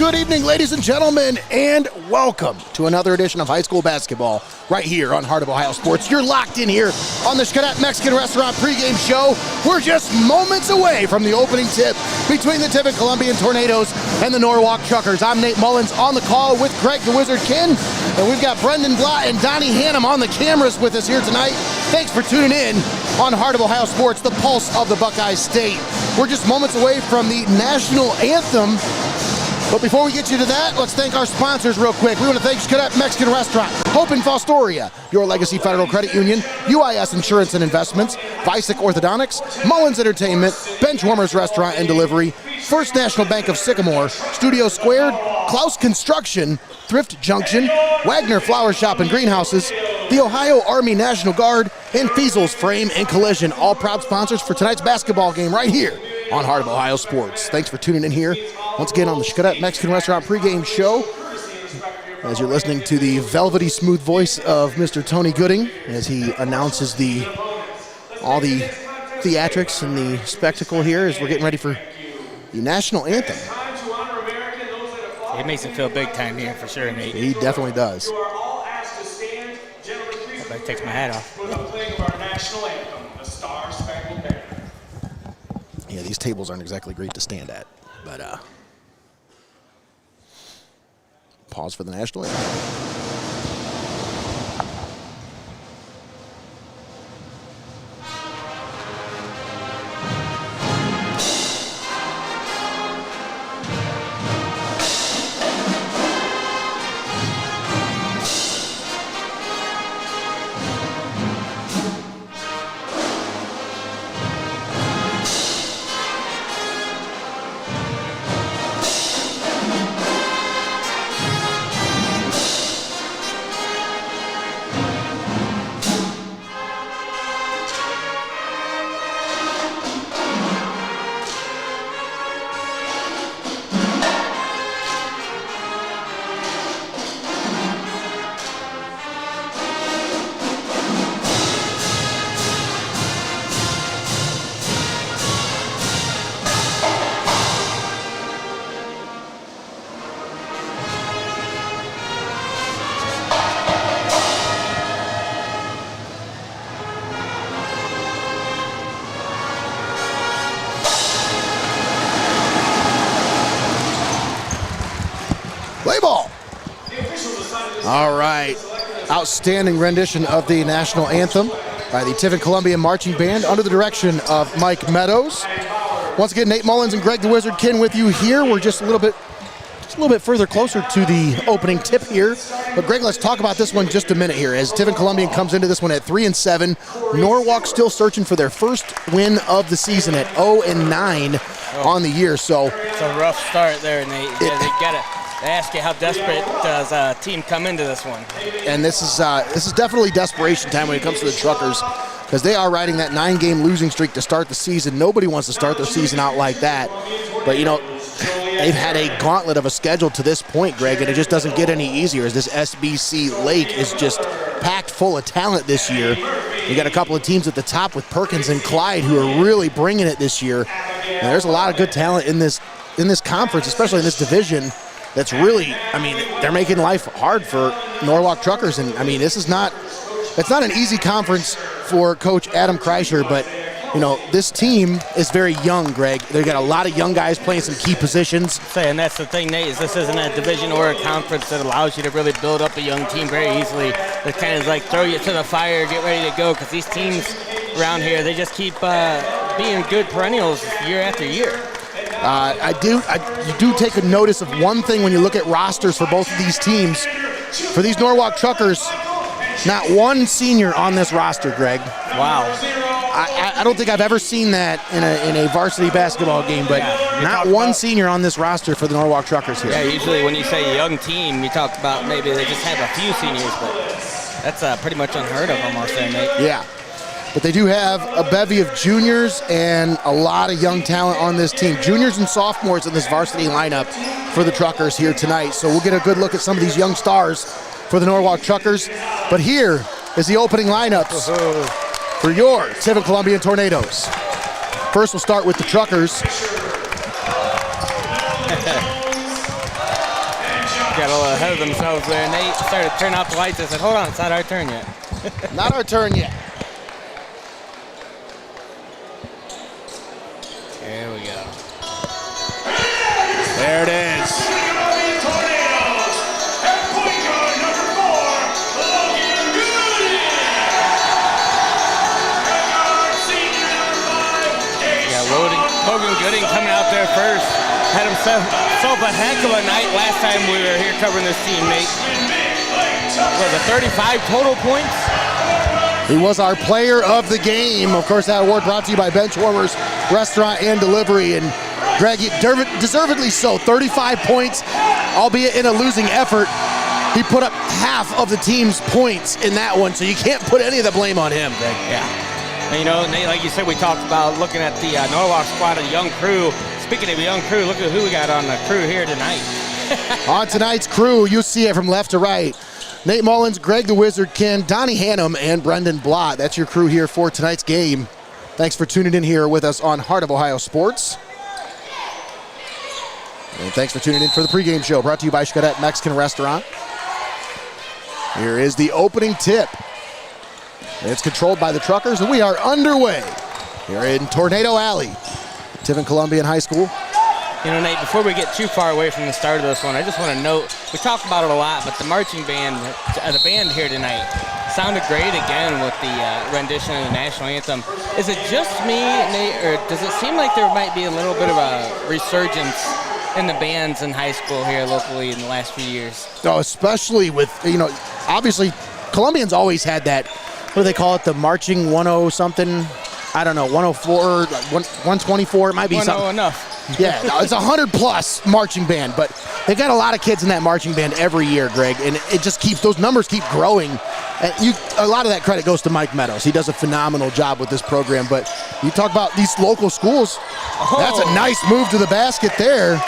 Good evening, ladies and gentlemen, and welcome to another edition of high school basketball right here on Heart of Ohio Sports. You're locked in here on the Xcaret Mexican Restaurant pregame show. We're just moments away from the opening tip between the Tiffin Columbian Tornadoes and the Norwalk Truckers. I'm Nate Mullins on the call with Greg the Wizard Kinn, and we've got Brendon, Blott, and Donnie Hannam on the cameras with us here tonight. Thanks for tuning in on Heart of Ohio Sports, the pulse of the Buckeye State. We're just moments away from the national anthem. But before we get you to that, let's thank our sponsors real quick. We want to thank Xcaret Mexican Restaurant, Hope in Fostoria, Your Legacy Federal Credit Union, UIS Insurance and Investments, Vicek Orthodontics, Mullins Entertainment, Benchwarmers Restaurant and Delivery, First National Bank of Sycamore, Studio Squared, Clouse Construction, Thrift Junction, Wagner Flower Shop and Greenhouses, the Ohio Army National Guard, and Feasel's Frame and Collision, all proud sponsors for tonight's basketball game right here on Heart of Ohio Sports. Thanks for tuning in here once again on the Xcaret Mexican Restaurant pregame show, as you're listening to the velvety smooth voice of Mr. Tony Gooding as he announces all the theatrics and the spectacle here as we're getting ready for the national anthem. It makes it feel big time here for sure, Nate. He definitely does. Everybody takes my hat off. Yeah, these tables aren't exactly great to stand at, but pause for the national anthem. All right, outstanding rendition of the national anthem by the Tiffin Columbian Marching Band under the direction of Mike Meadows. Once again, Nate Mullins and Greg the Wizard Kinn with you here. We're just a little bit further closer to the opening tip here. But Greg, let's talk about this one just a minute here as Tiffin Columbian comes into this one at 3-7. Norwalk still searching for their first win of the season at 0-9 on the year. So it's a rough start there, Nate. They got it. They ask you how desperate does a team come into this one. And this is definitely desperation time when it comes to the Truckers, because they are riding that 9-game losing streak to start the season. Nobody wants to start their season out like that. But, you know, they've had a gauntlet of a schedule to this point, Greg, and it just doesn't get any easier as this SBC Lake is just packed full of talent this year. You got a couple of teams at the top with Perkins and Clyde who are really bringing it this year. And there's a lot of good talent in this conference, especially in this division. That's really, I mean, they're making life hard for Norwalk Truckers. And, I mean, it's not an easy conference for Coach Adam Kreischer, but, you know, this team is very young, Greg. They've got a lot of young guys playing some key positions. And that's the thing, Nate, is this isn't a division or a conference that allows you to really build up a young team very easily. It kind of like throw you to the fire, get ready to go, because these teams around here, they just keep being good perennials year after year. You do take a notice of one thing when you look at rosters for both of these teams. For these Norwalk Truckers, not one senior on this roster, Greg. Wow. I don't think I've ever seen that in a varsity basketball game, but not one senior on this roster for the Norwalk Truckers here. Yeah, usually when you say young team, you talk about maybe they just have a few seniors, but that's pretty much unheard of almost there, Nate. Yeah. But they do have a bevy of juniors and a lot of young talent on this team. Juniors and sophomores in this varsity lineup for the Truckers here tonight. So we'll get a good look at some of these young stars for the Norwalk Truckers. But here is the opening lineups for your Tiffin Columbian Tornadoes. First, we'll start with the Truckers. got a little ahead of themselves there, and they started turning off the lights. I said, hold on, it's not our turn yet. Not our turn yet. Here we go. There it is. Columbian Tornadoes and point guard number 4, Columbian Logan Gooding coming out there first. Had himself a heck of a night last time we were here covering this team, Nate. Was it 35 total points? He was our player of the game. Of course, that award brought to you by Benchwarmers Restaurant and Delivery. And Greg, deservedly so. 35 points, albeit in a losing effort. He put up half of the team's points in that one, so you can't put any of the blame on him, Greg. Yeah. And you know, Nate, like you said, we talked about looking at the Norwalk squad of the young crew. Speaking of a young crew, look at who we got on the crew here tonight. On tonight's crew, you see it from left to right. Nate Mullins, Greg the Wizard Kinn, Donnie Hannam, and Brendon Blott. That's your crew here for tonight's game. Thanks for tuning in here with us on Heart of Ohio Sports. And thanks for tuning in for the pregame show brought to you by Xcaret Mexican Restaurant. Here is the opening tip. It's controlled by the Truckers, and we are underway here in Tornado Alley, Tiffin Columbian High School. You know, Nate, before we get too far away from the start of this one, I just want to note, we talk about it a lot, but the marching band, the band here tonight, sounded great again with the rendition of the national anthem. Is it just me, Nate, or does it seem like there might be a little bit of a resurgence in the bands in high school here locally in the last few years? No, especially with, you know, obviously Columbians always had that, what do they call it, the marching 10 something? I don't know, 104, 124, it might be 10 something. enough. Yeah, no, it's 100 plus marching band, but they've got a lot of kids in that marching band every year, Greg, and it just keeps, those numbers keep growing. And a lot of that credit goes to Mike Meadows. He does a phenomenal job with this program, but you talk about these local schools, That's a nice move to the basket there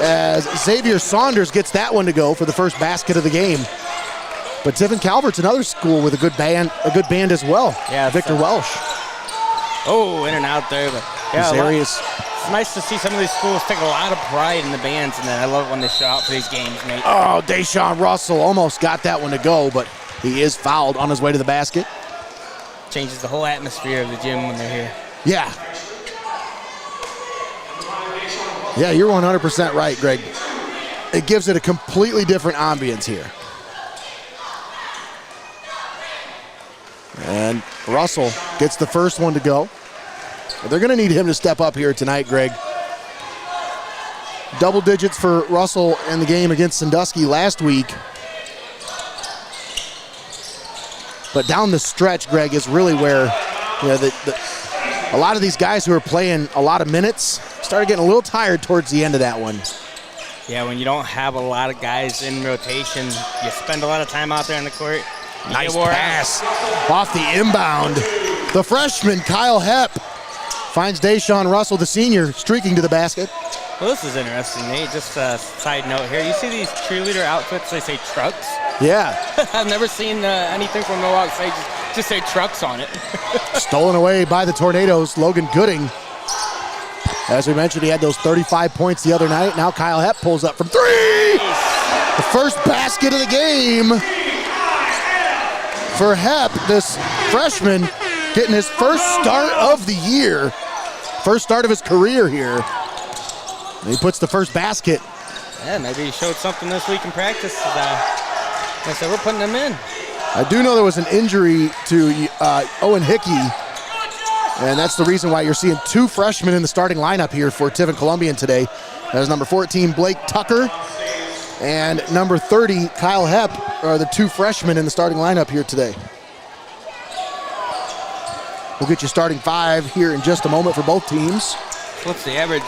as Xavier Saunders gets that one to go for the first basket of the game. But Tiffin Calvert's another school with a good band as well. Yeah, Victor Welsh. Oh, in and out there, but yeah, It's nice to see some of these schools take a lot of pride in the bands, and then I love it when they show out for these games, Nate. Oh, Deshaun Russell almost got that one to go, but he is fouled on his way to the basket. Changes the whole atmosphere of the gym when they're here. Yeah. Yeah, you're 100% right, Greg. It gives it a completely different ambience here. And Russell gets the first one to go. They're going to need him to step up here tonight, Greg. Double digits for Russell in the game against Sandusky last week. But down the stretch, Greg, is really where a lot of these guys who are playing a lot of minutes started getting a little tired towards the end of that one. Yeah, when you don't have a lot of guys in rotation, you spend a lot of time out there on the court. Nice pass off the inbound. The freshman, Kyle Hepp, finds Deshaun Russell, the senior, streaking to the basket. Well, this is interesting, Nate. Just a side note here. You see these cheerleader outfits, they say trucks? Yeah. I've never seen anything from Norwalk say just say trucks on it. Stolen away by the Tornadoes, Logan Gooding. As we mentioned, he had those 35 points the other night. Now Kyle Hepp pulls up from three. The first basket of the game for Hepp, this freshman, getting his first start of the year. First start of his career here. And he puts the first basket. Yeah, maybe he showed something this week in practice. I said, we're putting him in. I do know there was an injury to Owen Hickey, and that's the reason why you're seeing two freshmen in the starting lineup here for Tiffin Columbian today. That is number 14, Blake Tucker, and number 30, Kyle Hepp, are the two freshmen in the starting lineup here today. We'll get you starting five here in just a moment for both teams. What's the average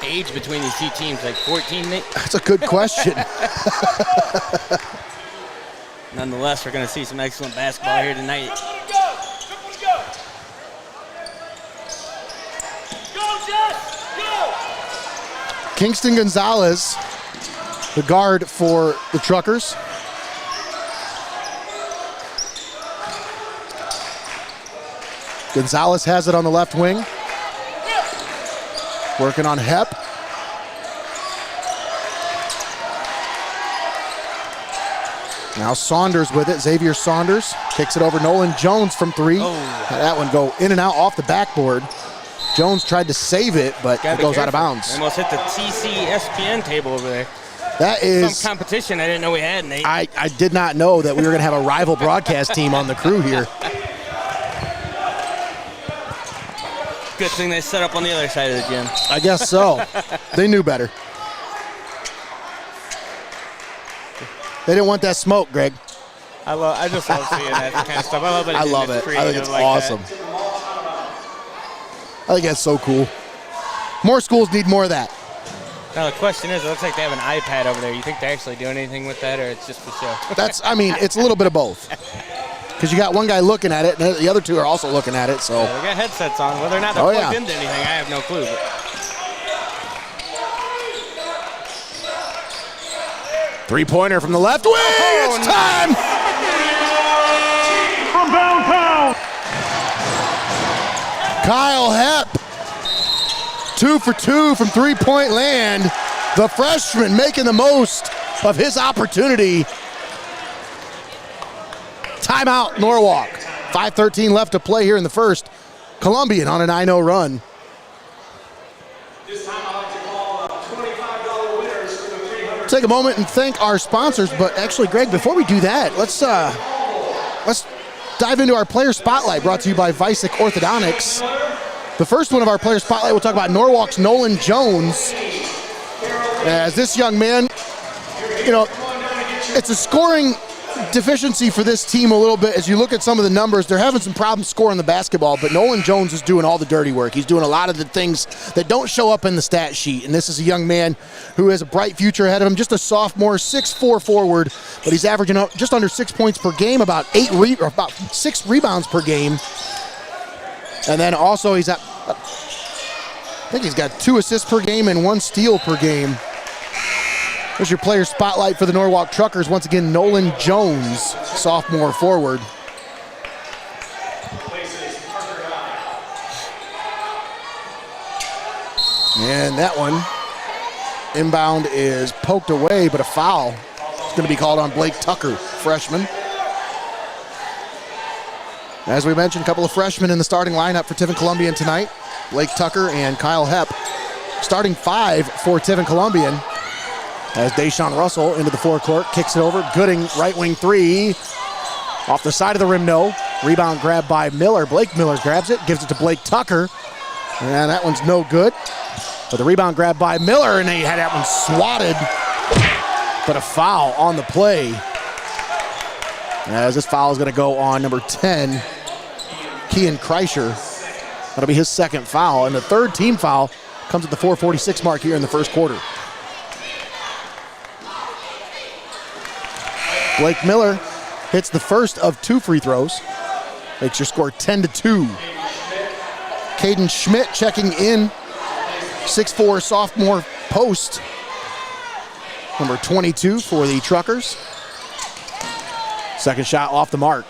age between these two teams, like 14, Nate? That's a good question. Nonetheless, we're going to see some excellent basketball here tonight. Kingston Gonzalez, the guard for the Truckers. Gonzalez has it on the left wing. Working on Hepp. Now Saunders with it. Xavier Saunders kicks it over. Nolan Jones from 3. Oh. Had that one go in and out off the backboard. Jones tried to save it, but it goes out of bounds. Almost hit the TC-SPN table over there. That is some competition I didn't know we had, Nate. I did not know that we were going to have a rival broadcast team on the crew here. Good thing they set up on the other side of the gym. I guess so. They knew better. They didn't want that smoke, Greg. I just love seeing that kind of stuff. I love it. I love it. I think it's awesome. I think that's so cool. More schools need more of that. Now the question is, it looks like they have an iPad over there. You think they're actually doing anything with that, or it's just for show? It's a little bit of both. Because you got one guy looking at it, and the other two are also looking at it. So yeah, they got headsets on. Whether or not they're plugged into anything, I have no clue. But. 3-pointer from the left wing. It's time. From downtown. Kyle Hepp, 2 for 2 from 3-point land. The freshman making the most of his opportunity. Timeout, Norwalk. 5:13 left to play here in the first. Columbian on a 9-0 run. This time I'd like to call $25 winners for the 300. Take a moment and thank our sponsors, but actually, Greg, before we do that, let's dive into our player spotlight brought to you by Vicek Orthodontics. The first one of our player spotlight, we'll talk about Norwalk's Nolan Jones. As this young man, it's a scoring deficiency for this team a little bit. As you look at some of the numbers, they're having some problems scoring the basketball, but Nolan Jones is doing all the dirty work. He's doing a lot of the things that don't show up in the stat sheet, and this is a young man who has a bright future ahead of him. Just a sophomore, 6'4" forward, but he's averaging out just under 6 points per game, about 6 rebounds per game. And then also I think he's got 2 assists per game and 1 steal per game. There's your player spotlight for the Norwalk Truckers. Once again, Nolan Jones, sophomore forward. And that one, inbound is poked away, but a foul is going to be called on Blake Tucker, freshman. As we mentioned, a couple of freshmen in the starting lineup for Tiffin Columbian tonight. Blake Tucker and Kyle Hepp. Starting 5 for Tiffin Columbian. As Deshaun Russell into the forecourt, kicks it over. Gooding, right wing 3. Off the side of the rim, no. Rebound grab by Miller. Blake Miller grabs it, gives it to Blake Tucker. And that one's no good. But the rebound grab by Miller, and they had that one swatted. But a foul on the play. As this foul is going to go on number 10, Kinn Kreischer. That'll be his second foul. And the third team foul comes at the 4:46 mark here in the first quarter. Blake Miller hits the first of 2 free throws. Makes your score 10-2. Caden Schmidt checking in. 6'4" sophomore post. Number 22 for the Truckers. Second shot off the mark.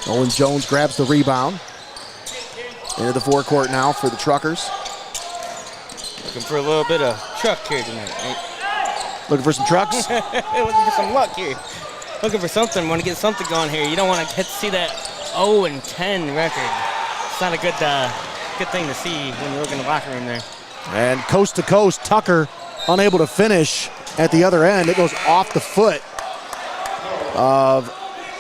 Nolan Jones grabs the rebound. Into the forecourt now for the Truckers. Looking for a little bit of truck here tonight, Nate. Looking for some trucks? Looking for some luck here. Looking for something. Want to get something going here. You don't want to see that 0-10 record. It's not a good thing to see when you look in the locker room there. And coast to coast, Tucker unable to finish at the other end. It goes off the foot of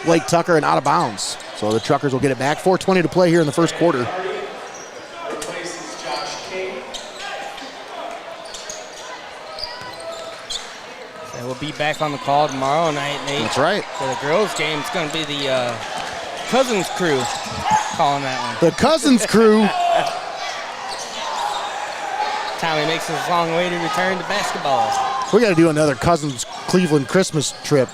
Blake Tucker and out of bounds. So the Truckers will get it back. 4:20 to play here in the first quarter. We'll be back on the call tomorrow night, Nate. That's right. For the girls' game, it's going to be the Cousins crew calling that one. The Cousins crew. Tommy makes his long-awaited return to basketball. We got to do another Cousins Cleveland Christmas trip.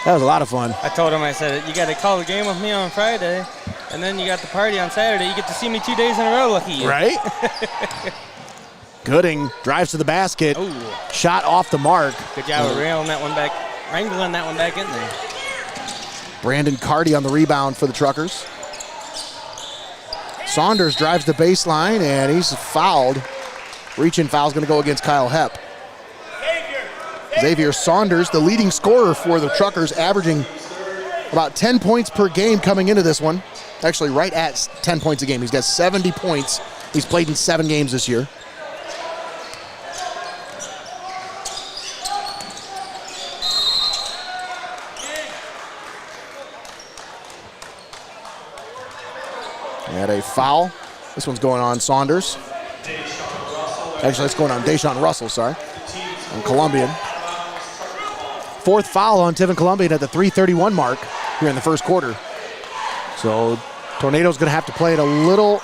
That was a lot of fun. I told him, I said, you got to call the game with me on Friday, and then you got the party on Saturday. You get to see me 2 days in a row, lucky you. Right? Gooding drives to the basket. Ooh. Shot off the mark. Good job of wrangling that one back in there. Brandon Carty on the rebound for the Truckers. Saunders drives the baseline, and he's fouled. Reach-in foul is going to go against Kyle Hepp. Xavier Saunders, the leading scorer for the Truckers, averaging about 10 points per game coming into this one. Actually, right at 10 points a game. He's got 70 points. He's played in 7 games this year. And a foul. This one's going on Saunders. Actually, it's going on Deshaun Russell, sorry, on Columbian. 4th foul on Tiffin Columbian at the 3:31 mark here in the first quarter. So Tornadoes going to have to play it a little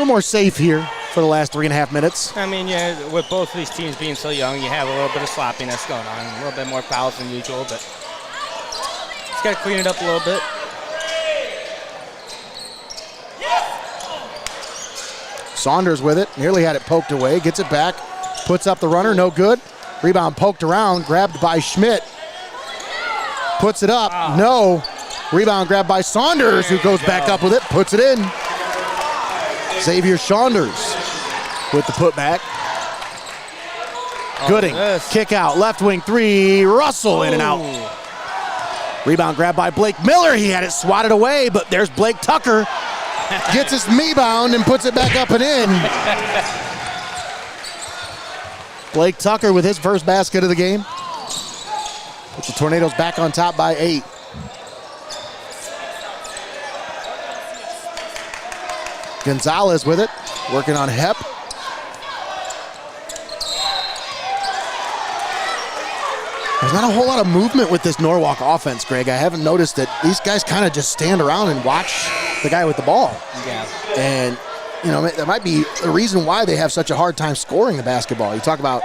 more safe here for the last 3.5 minutes. I mean, yeah, with both of these teams being so young, you have a little bit of sloppiness going on, a little bit more fouls than usual, but just got to clean it up a little bit. Saunders with it, nearly had it poked away, gets it back, puts up the runner, no good. Rebound poked around, grabbed by Schmidt. Puts it up, no. Rebound grabbed by Saunders, who goes back up with it, puts it in. Xavier Saunders with the putback. Gooding, kick out, left wing 3, Russell in and out. Rebound grabbed by Blake Miller, he had it swatted away, but there's Blake Tucker. Gets his rebound and puts it back up and in. Blake Tucker with his first basket of the game. Puts the Tornadoes back on top by 8. Gonzalez with it, working on Hep. There's not a whole lot of movement with this Norwalk offense, Greg. I haven't noticed that these guys kind of just stand around and watch the guy with the ball. Yeah. And, you know, that might be the reason why they have such a hard time scoring the basketball. You talk about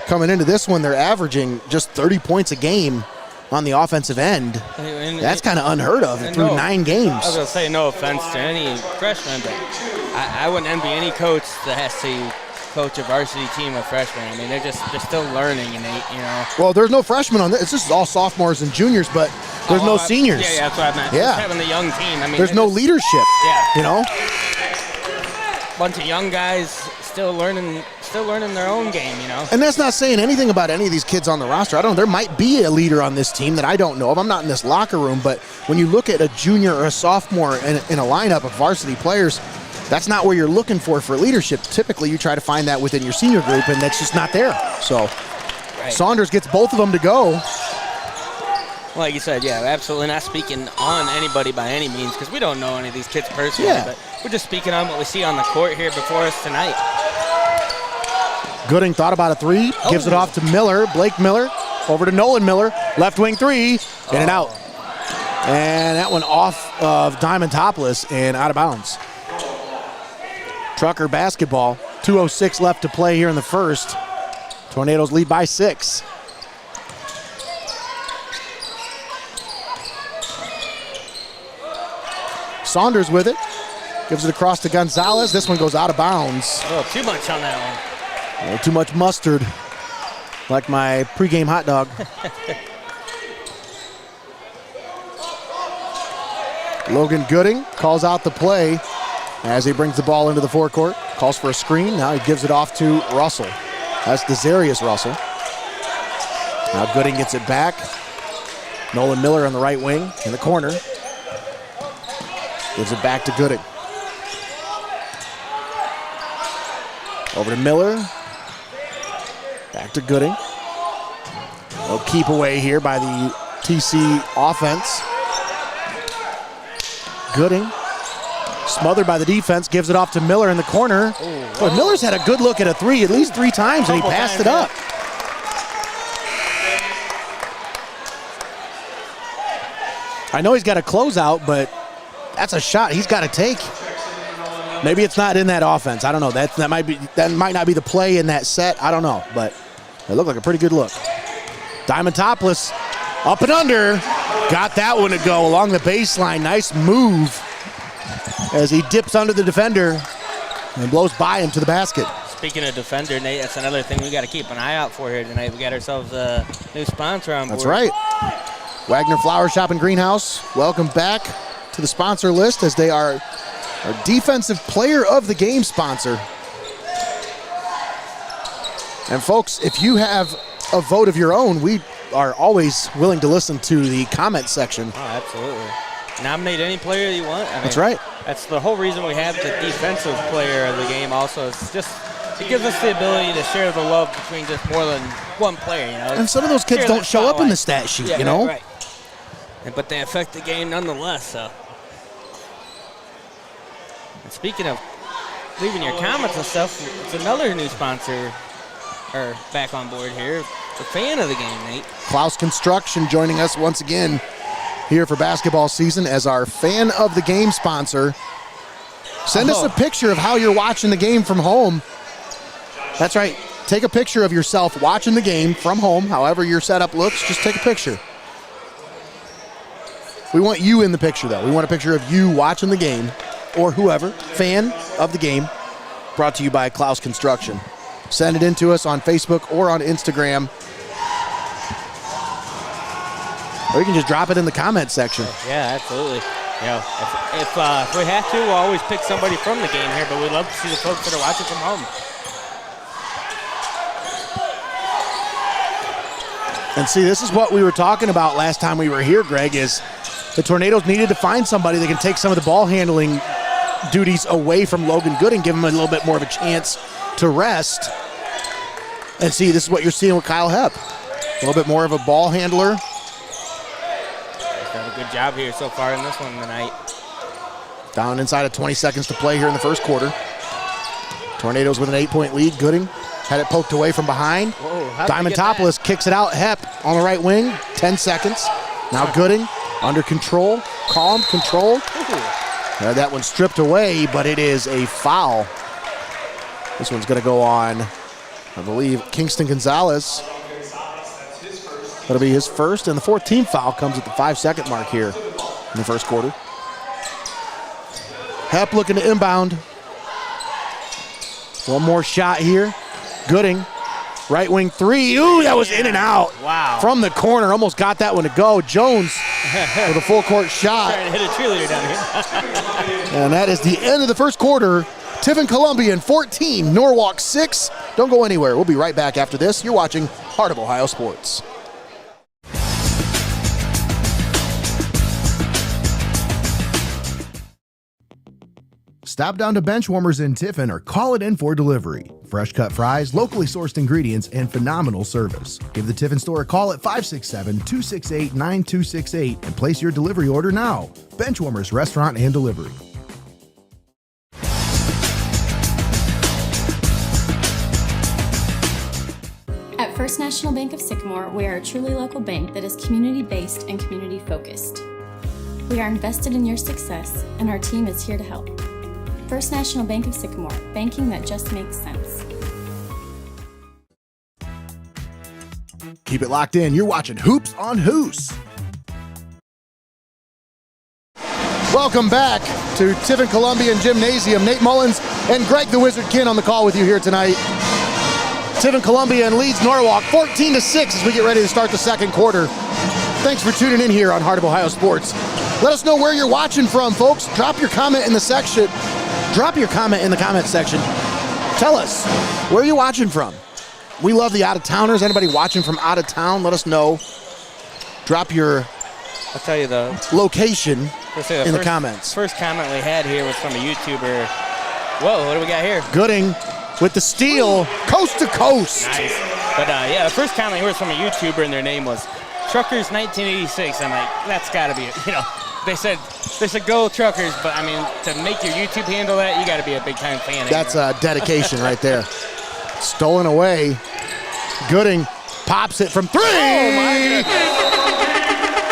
coming into this one, they're averaging just 30 points a game on the offensive end. That's kind of unheard of through 9 games. I was going to say, no offense to any freshman, but I wouldn't envy any coach that has to coach a varsity team of freshmen. I mean, they're still learning, and you know. Well, there's no freshmen on this. It's just all sophomores and juniors, but there's no seniors. Yeah, that's what I meant. Yeah. Just having the young team. I mean, there's no leadership. Yeah. You know. Bunch of young guys still learning their own game, you know. And that's not saying anything about any of these kids on the roster. I don't know. There might be a leader on this team that I don't know of. I'm not in this locker room, but when you look at a junior or a sophomore in a lineup of varsity players, that's not where you're looking for leadership. Typically, you try to find that within your senior group, and that's just not there. So right. Saunders gets both of them to go. Like you said, yeah, absolutely not speaking on anybody by any means, because we don't know any of these kids personally, but we're just speaking on what we see on the court here before us tonight. Gooding thought about a 3, gives it off to Miller, Blake Miller, over to Nolan Miller, left wing 3, in and out. And that one off of Diamond Topless and out of bounds. Trucker basketball, 2:06 left to play here in the first. Tornadoes lead by 6. Saunders with it, gives it across to Gonzalez. This one goes out of bounds. A little too much on that one. A little too much mustard, like my pregame hot dog. Logan Gooding calls out the play as he brings the ball into the forecourt. Calls for a screen. Now he gives it off to Russell. That's Desarius Russell. Now Gooding gets it back. Nolan Miller on the right wing in the corner. Gives it back to Gooding. Over to Miller. Back to Gooding. A keep away here by the TC offense. Gooding, smothered by the defense, gives it off to Miller in the corner. But Miller's had a good look at a 3 at least 3 times, and he passed it up. I know he's got a closeout, but that's a shot he's got to take. Maybe it's not in that offense. I don't know. That might not be the play in that set. I don't know, but it looked like a pretty good look. Diamond Topless, up and under. Got that one to go along the baseline. Nice move as he dips under the defender and blows by him to the basket. Speaking of defender, Nate, that's another thing we got to keep an eye out for here tonight. We got ourselves a new sponsor on board. That's right. Wagner Flower Shop and Greenhouse. Welcome back to the sponsor list as they are our defensive player of the game sponsor. And folks, if you have a vote of your own, we are always willing to listen to the comment section. Oh, absolutely. Nominate any player you want. I mean, That's right. That's the whole reason we have the defensive player of the game also. It's just, it gives us the ability to share the love between just more than one player, you know. And some of those kids don't show up in the stat sheet, you know. Right. But they affect the game nonetheless, so. And speaking of leaving your comments and stuff, it's another new sponsor back on board here. A fan of the game, Nate. Clouse Construction joining us once again here for basketball season as our fan of the game sponsor. Send us a picture of how you're watching the game from home. That's right. Take a picture of yourself watching the game from home, however your setup looks. Just take a picture. We want you in the picture, though. We want a picture of you watching the game, or whoever, fan of the game, brought to you by Clouse Construction. Send it in to us on Facebook or on Instagram. Or you can just drop it in the comment section. Yeah, absolutely. You know, if we have to, we'll always pick somebody from the game here, but we'd love to see the folks that are watching from home. And see, this is what we were talking about last time we were here, Greg, is the Tornadoes needed to find somebody that can take some of the ball handling duties away from Logan Gooding, give him a little bit more of a chance to rest. And see, this is what you're seeing with Kyle Hepp. A little bit more of a ball handler. He's done a good job here so far in this one tonight. Down inside of 20 seconds to play here in the first quarter. Tornadoes with an 8-point lead. Gooding had it poked away from behind. Diamantopoulos kicks it out. Hepp on the right wing. 10 seconds. Now Gooding under control. Calm, controlled. That one stripped away, but it is a foul. This one's going to go on, I believe, Kingston Gonzalez. That'll be his first, and the 14th foul comes at the 5-second mark here in the first quarter. Hepp looking to inbound. One more shot here. Gooding, right wing three. Ooh, that was in and out. Wow. From the corner, almost got that one to go. Jones with a full court shot. Trying to hit a cheerleader down here. And that is the end of the first quarter. Tiffin Columbian 14, Norwalk 6. Don't go anywhere. We'll be right back after this. You're watching Heart of Ohio Sports. Stop down to Benchwarmers in Tiffin or call it in for delivery. Fresh cut fries, locally sourced ingredients, and phenomenal service. Give the Tiffin store a call at 567-268-9268 and place your delivery order now. Benchwarmers Restaurant and Delivery. At First National Bank of Sycamore, we are a truly local bank that is community-based and community-focused. We are invested in your success, and our team is here to help. First National Bank of Sycamore, banking that just makes sense. Keep it locked in. You're watching Hoops on Hoos. Welcome back to Tiffin Columbian Gymnasium. Nate Mullins and Greg the Wizard Kinn on the call with you here tonight. Tiffin Columbian leads Norwalk 14-6 as we get ready to start the second quarter. Thanks for tuning in here on Heart of Ohio Sports. Let us know where you're watching from, folks. Drop your comment in the section. Drop your comment in the comment section. Tell us where you're watching from. We love the out-of-towners. Anybody watching from out of town, let us know. Drop your I'll tell you the location in the comments. First comment we had here was from a YouTuber. Whoa, what do we got here? Gooding with the steal, coast to coast. Nice. But yeah, the first comment here was from a YouTuber, and their name was Truckers 1986. I'm like, that's got to be it. You know, they said go Truckers, but I mean, to make your YouTube handle that, you got to be a big time fan. That's a dedication right there. Stolen away. Gooding pops it from three. Oh my goodness.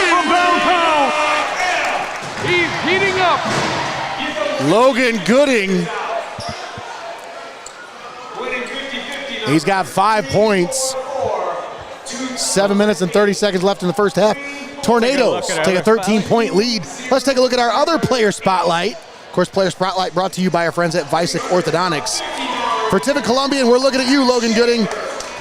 From downtown, he's heating up. Logan Gooding. He's got 5 points. 7 minutes and 30 seconds left in the first half. Tornadoes take a 13-point lead. Let's take a look at our other player spotlight. Of course, player spotlight brought to you by our friends at Vicek Orthodontics. For Tiffin Columbian, we're looking at you, Logan Gooding.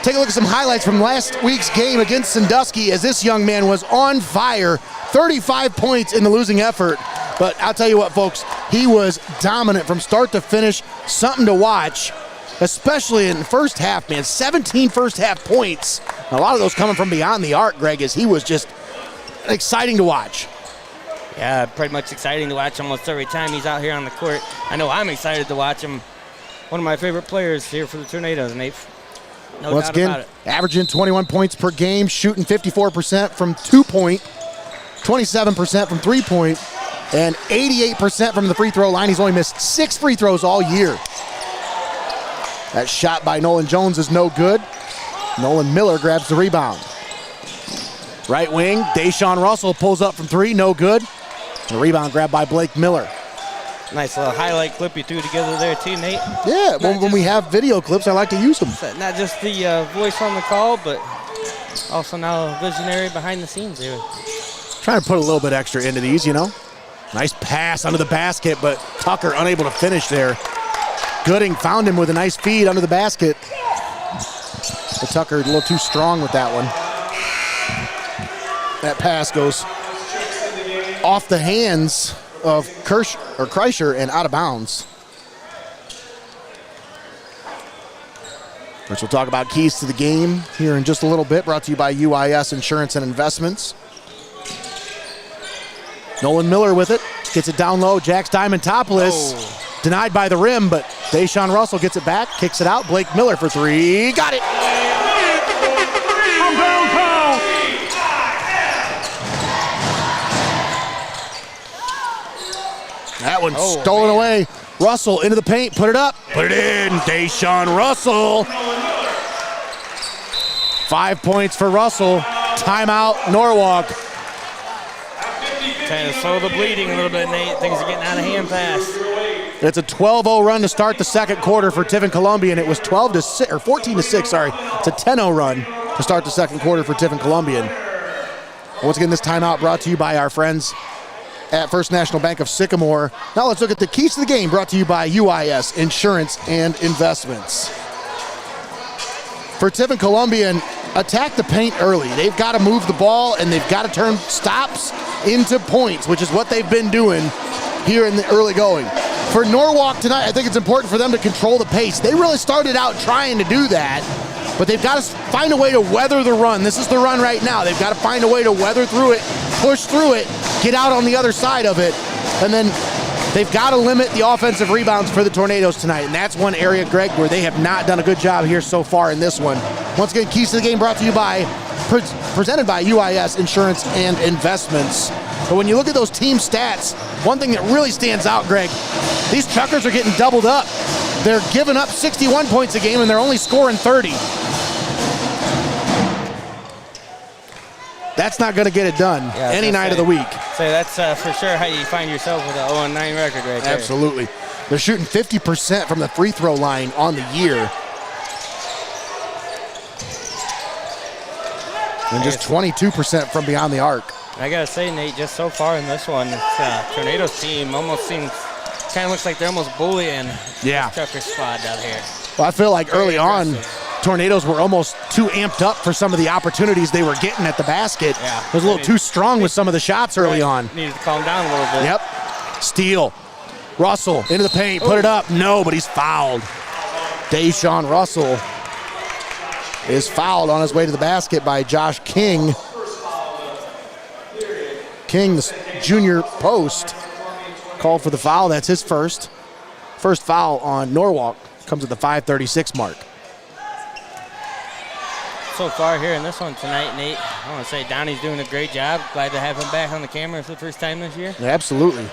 Take a look at some highlights from last week's game against Sandusky as this young man was on fire. 35 points in the losing effort. But I'll tell you what, folks, he was dominant from start to finish. Something to watch, especially in the first half, man. 17 first half points A lot of those coming from beyond the arc, Greg, as he was just exciting to watch. Yeah, pretty much exciting to watch almost every time he's out here on the court. I know I'm excited to watch him. One of my favorite players here for the Tornadoes, Nate. No Once doubt again, about it. averaging 21 points per game, shooting 54% from 2-point, 27% from 3-point, and 88% from the free throw line. He's only missed 6 free throws all year. That shot by Nolan Jones is no good. Nolan Miller grabs the rebound. Right wing, Deshaun Russell pulls up from 3, no good. The rebound grabbed by Blake Miller. Nice little highlight clip you threw together there too, Nate. Yeah, when we have video clips, I like to use them. Not just the voice on the call, but also now a visionary behind the scenes here. Trying to put a little bit extra into these, you know. Nice pass under the basket, but Tucker unable to finish there. Gooding found him with a nice feed under the basket. But Tucker a little too strong with that one. That pass goes off the hands of Kreischer and out of bounds. Which we'll talk about keys to the game here in just a little bit, brought to you by UIS Insurance and Investments. Nolan Miller with it, gets it down low. Jax Diamantopoulos denied by the rim, but Deshaun Russell gets it back, kicks it out. Blake Miller for 3, got it. That one stolen away. Russell into the paint, put it up, put it in. Deshaun Russell. 5 points for Russell. Timeout, Norwalk. Kind of slow the bleeding a little bit, Nate. Things are getting out of hand fast. It's a 12-0 run to start the second quarter for Tiffin Columbian. It was 14-6. It's a 10-0 run to start the second quarter for Tiffin Columbian. Once again, this timeout brought to you by our friends at First National Bank of Sycamore. Now let's look at the keys to the game, brought to you by UIS Insurance and Investments. For Tiffin Columbian, attack the paint early. They've got to move the ball, and they've got to turn stops into points, which is what they've been doing here in the early going. For Norwalk tonight, I think it's important for them to control the pace. They really started out trying to do that, but they've got to find a way to weather the run. This is the run right now. They've got to find a way to weather through it, push through it, get out on the other side of it, and then they've got to limit the offensive rebounds for the Tornadoes tonight, and that's one area, Greg, where they have not done a good job here so far in this one. Once again, keys to the game brought to you by, presented by UIS Insurance and Investments. But when you look at those team stats, one thing that really stands out, Greg, these Truckers are getting doubled up. They're giving up 61 points a game, and they're only scoring 30. That's not going to get it done any night of the week. So that's for sure how you find yourself with an 0-9 record right there. Absolutely. They're shooting 50% from the free throw line on the year. And just 22% from beyond the arc. I got to say, Nate, just so far in this one, this Tornadoes team almost seems, kind of looks like they're almost bullying this Trucker squad down here. Well, I feel like early on, Tornadoes were almost too amped up for some of the opportunities they were getting at the basket. Yeah. It was a little too strong with some of the shots early on. Needed to calm down a little bit. Yep. Steal. Russell into the paint, put it up. No, but he's fouled. Deshaun Russell is fouled on his way to the basket by Josh King. King, the junior post, called for the foul. That's his first. First foul on Norwalk comes at the 5:36 mark. So far here in this one tonight, Nate, I want to say Donnie's doing a great job. Glad to have him back on the camera for the first time this year. Yeah, absolutely.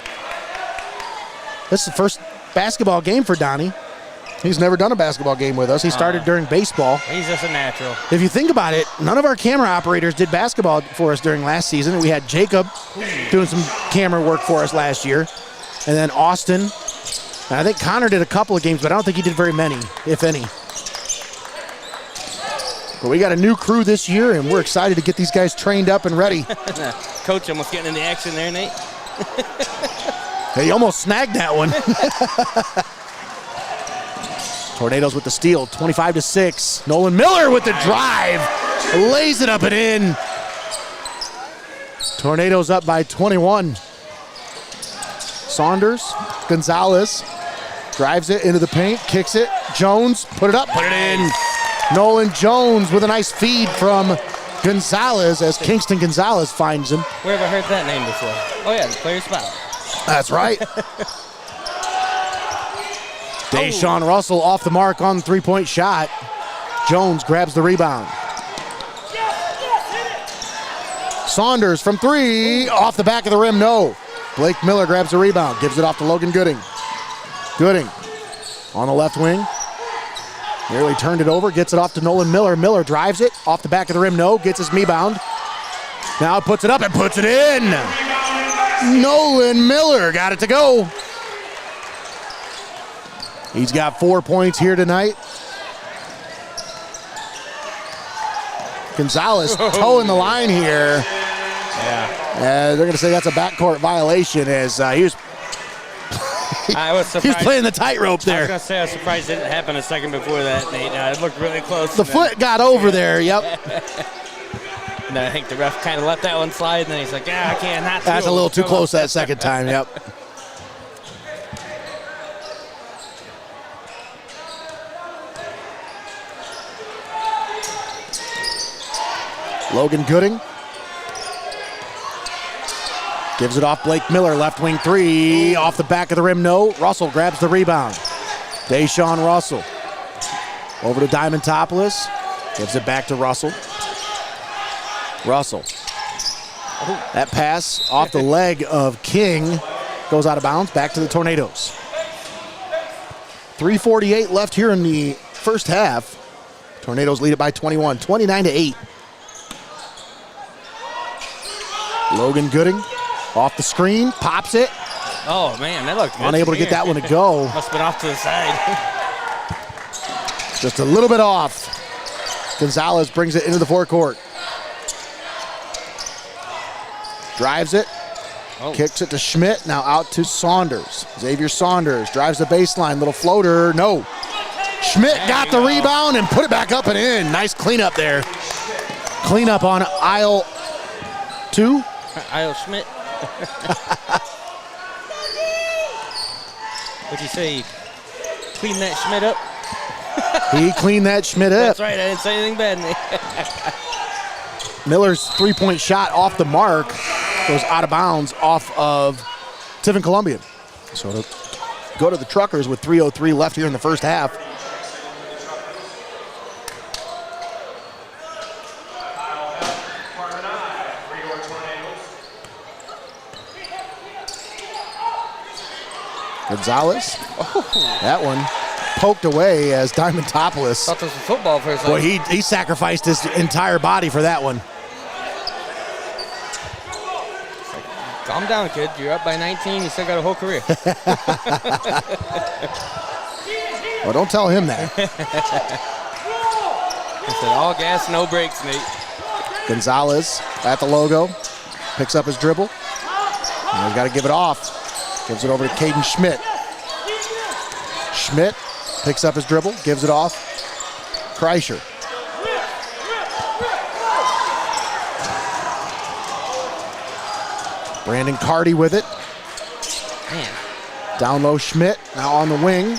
This is the first basketball game for Donnie. He's never done a basketball game with us. He started during baseball. He's just a natural. If you think about it, none of our camera operators did basketball for us during last season. We had Jacob doing some camera work for us last year. And then Austin. And I think Connor did a couple of games, but I don't think he did very many, if any. But we got a new crew this year, and we're excited to get these guys trained up and ready. Coach almost getting into action there, Nate. He almost snagged that one. Tornadoes with the steal, 25-6. Nolan Miller with the drive. Lays it up and in. Tornadoes up by 21. Saunders, Gonzalez drives it into the paint, kicks it. Jones, put it up, put it in. Nolan Jones with a nice feed from Gonzalez as Kingston Gonzalez finds him. Where have I heard that name before? Oh, yeah, the player's foul. That's right. Deshaun Russell off the mark on the three-point shot. Jones grabs the rebound. Saunders from three, off the back of the rim, no. Blake Miller grabs the rebound, gives it off to Logan Gooding. Gooding on the left wing. Nearly turned it over, gets it off to Nolan Miller. Miller drives it, off the back of the rim, no. Gets his rebound. Now puts it up and puts it in. Nolan Miller got it to go. He's got 4 points here tonight. Gonzalez toeing the line here. Yeah. They're going to say that's a backcourt violation as he was I was surprised. he was playing the tightrope I was there. going to say I was surprised it didn't happen a second before that, Nate. It looked really close. The foot got over there, yep. And I think the ref kind of let that one slide, and then he's like, yeah, I can't. Not That's a little too close that second time, yep. Logan Gooding gives it off Blake Miller, left wing three, off the back of the rim, no. Russell grabs the rebound. Deshaun Russell over to Diamantopoulos, gives it back to Russell. Russell, that pass off the leg of King goes out of bounds, back to the Tornadoes. 3:48 left here in the first half. Tornadoes lead it by 21, 29-8. Logan Gooding off the screen, pops it. Oh, man, that looked good. Unable to get that one to go. Must have been off to the side. Just a little bit off. Gonzalez brings it into the forecourt. Drives it. Kicks it to Schmidt. Now out to Saunders. Xavier Saunders drives the baseline. Little floater. No. Schmidt got the rebound and put it back up and in. Nice cleanup there. Cleanup on aisle 2. Isle Schmidt. What'd you say? Clean that Schmidt up? He cleaned that Schmidt up. That's right, I didn't say anything bad. Miller's three-point shot off the mark goes out of bounds off of Tiffin Columbian. So to go to the Truckers with 3:03 left here in the first half. Gonzalez. Oh, that one poked away as Diamantopoulos. Thought this was football for a second. Boy, he sacrificed his entire body for that one. Calm down, kid. You're up by 19. You still got a whole career. Well, don't tell him that. I said all gas, no brakes, Nate. Gonzalez at the logo. Picks up his dribble. And he's got to give it off. Gives it over to Caden Schmidt. Schmidt picks up his dribble, gives it off. Kreischer. Brandon Carty with it. Man, Down low Schmidt, now on the wing.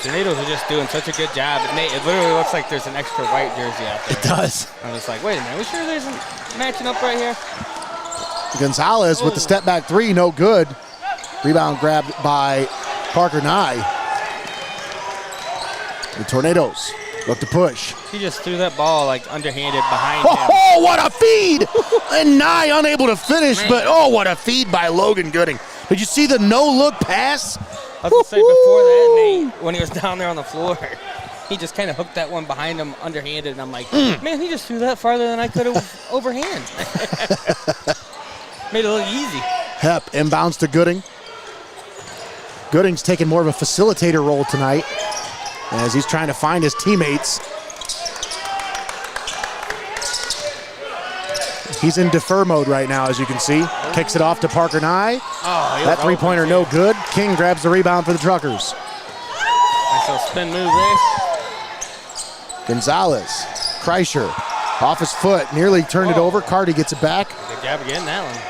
Tornadoes are just doing such a good job. It literally looks like there's an extra white jersey out there. It does. I'm just like, wait a minute, we sure there's a matching up right here? Gonzalez with the step back three, no good. Rebound grabbed by Parker Nye. The Tornadoes look to push. He just threw that ball like underhanded behind him. Oh, what a feed! And Nye unable to finish, but oh, what a feed by Logan Gooding. Did you see the no-look pass? I was going to say before that, Nate, when he was down there on the floor, he just kind of hooked that one behind him underhanded, and I'm like, man, he just threw that farther than I could have overhand. Made it look easy. Hep inbounds to Gooding. Gooding's taking more of a facilitator role tonight as he's trying to find his teammates. He's in defer mode right now, as you can see. Kicks it off to Parker Nye. Oh, That three-pointer no good. King grabs the rebound for the Truckers. Nice little spin move there. Gonzalez, Kreischer, off his foot, nearly turned it over. Carty gets it back. Good job of getting that one.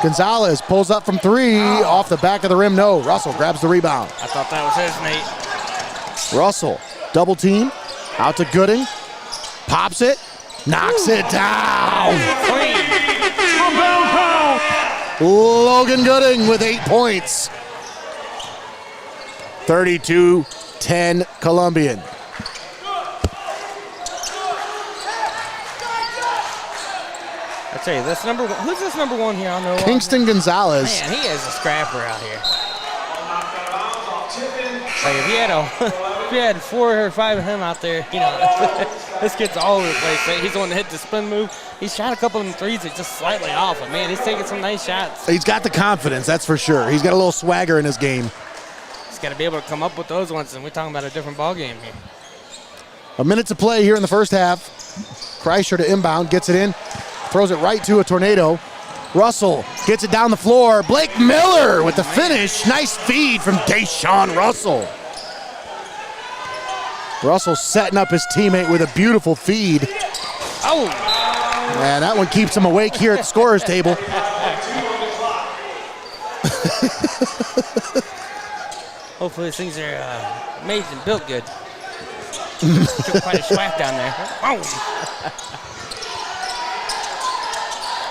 Gonzalez pulls up from three, off the back of the rim, no. Russell grabs the rebound. I thought that was his, Nate. Russell, double team, out to Gooding. Pops it, knocks it down. Logan Gooding with 8 points. 32-10 Columbian. I tell you, this number one. Who's this number one here on Norwalk? Kingston Gonzalez. Man, he is a scrapper out here. Like if you had 4 or 5 of him out there, you know, this kid's all over the place. He's the one that hit the spin move. He shot a couple of them threes that just slightly off. But man, he's taking some nice shots. He's got the confidence, that's for sure. He's got a little swagger in his game. He's got to be able to come up with those ones, and we're talking about a different ball game here. A minute to play here in the first half. Kreischer to inbound, gets it in, throws it right to a Tornado. Russell gets it down the floor. Blake Miller with the finish. Nice feed from Deshaun Russell. Russell setting up his teammate with a beautiful feed. Oh! And that one keeps him awake here at the scorer's table. Hopefully these things are made and built good. Took quite a swag down there. Oh!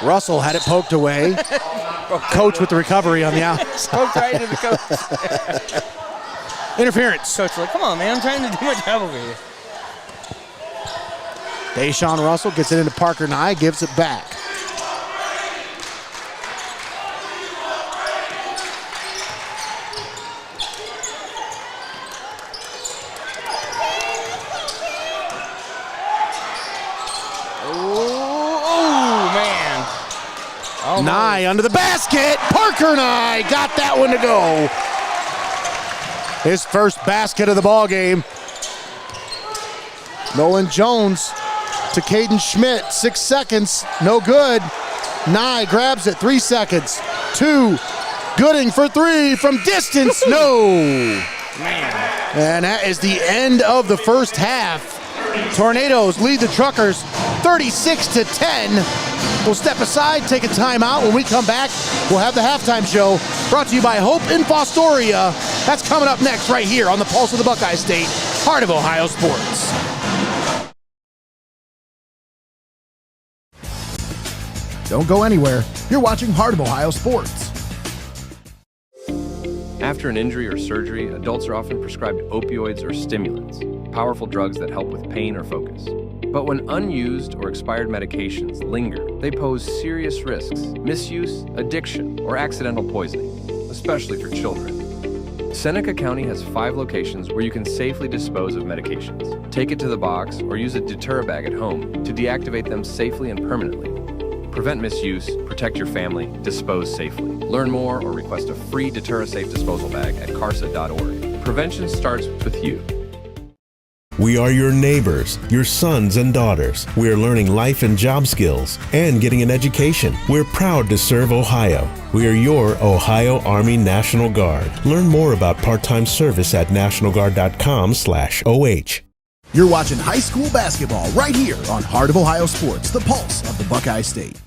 Russell had it poked away. Coach with the recovery on the outside. Poked right into the coach. Interference. Coach like, come on, man, I'm trying to do my job over here. Deshaun Russell gets it into Parker Nye, gives it back. Nye under the basket. Parker Nye got that one to go. His first basket of the ball game. Nolan Jones to Caden Schmidt. 6 seconds. No good. Nye grabs it. 3 seconds. 2. Gooding for 3 from distance. No. Man. And that is the end of the first half. Tornadoes lead the Truckers 36-10. We'll step aside, take a timeout. When we come back, we'll have the halftime show brought to you by Hope in Fostoria. That's coming up next right here on the Pulse of the Buckeye State, heart of Ohio sports. Don't go anywhere. You're watching Heart of Ohio Sports. After an injury or surgery, adults are often prescribed opioids or stimulants, powerful drugs that help with pain or focus. But when unused or expired medications linger, they pose serious risks: misuse, addiction, or accidental poisoning, especially for children. Seneca County has 5 locations where you can safely dispose of medications. Take it to the box or use a deter bag at home to deactivate them safely and permanently. Prevent misuse, protect your family, dispose safely. Learn more or request a free Deter-A-Safe disposal bag at carsa.org. Prevention starts with you. We are your neighbors, your sons and daughters. We are learning life and job skills and getting an education. We're proud to serve Ohio. We are your Ohio Army National Guard. Learn more about part-time service at nationalguard.com/OH. You're watching high school basketball right here on Heart of Ohio Sports, the pulse of the Buckeye State.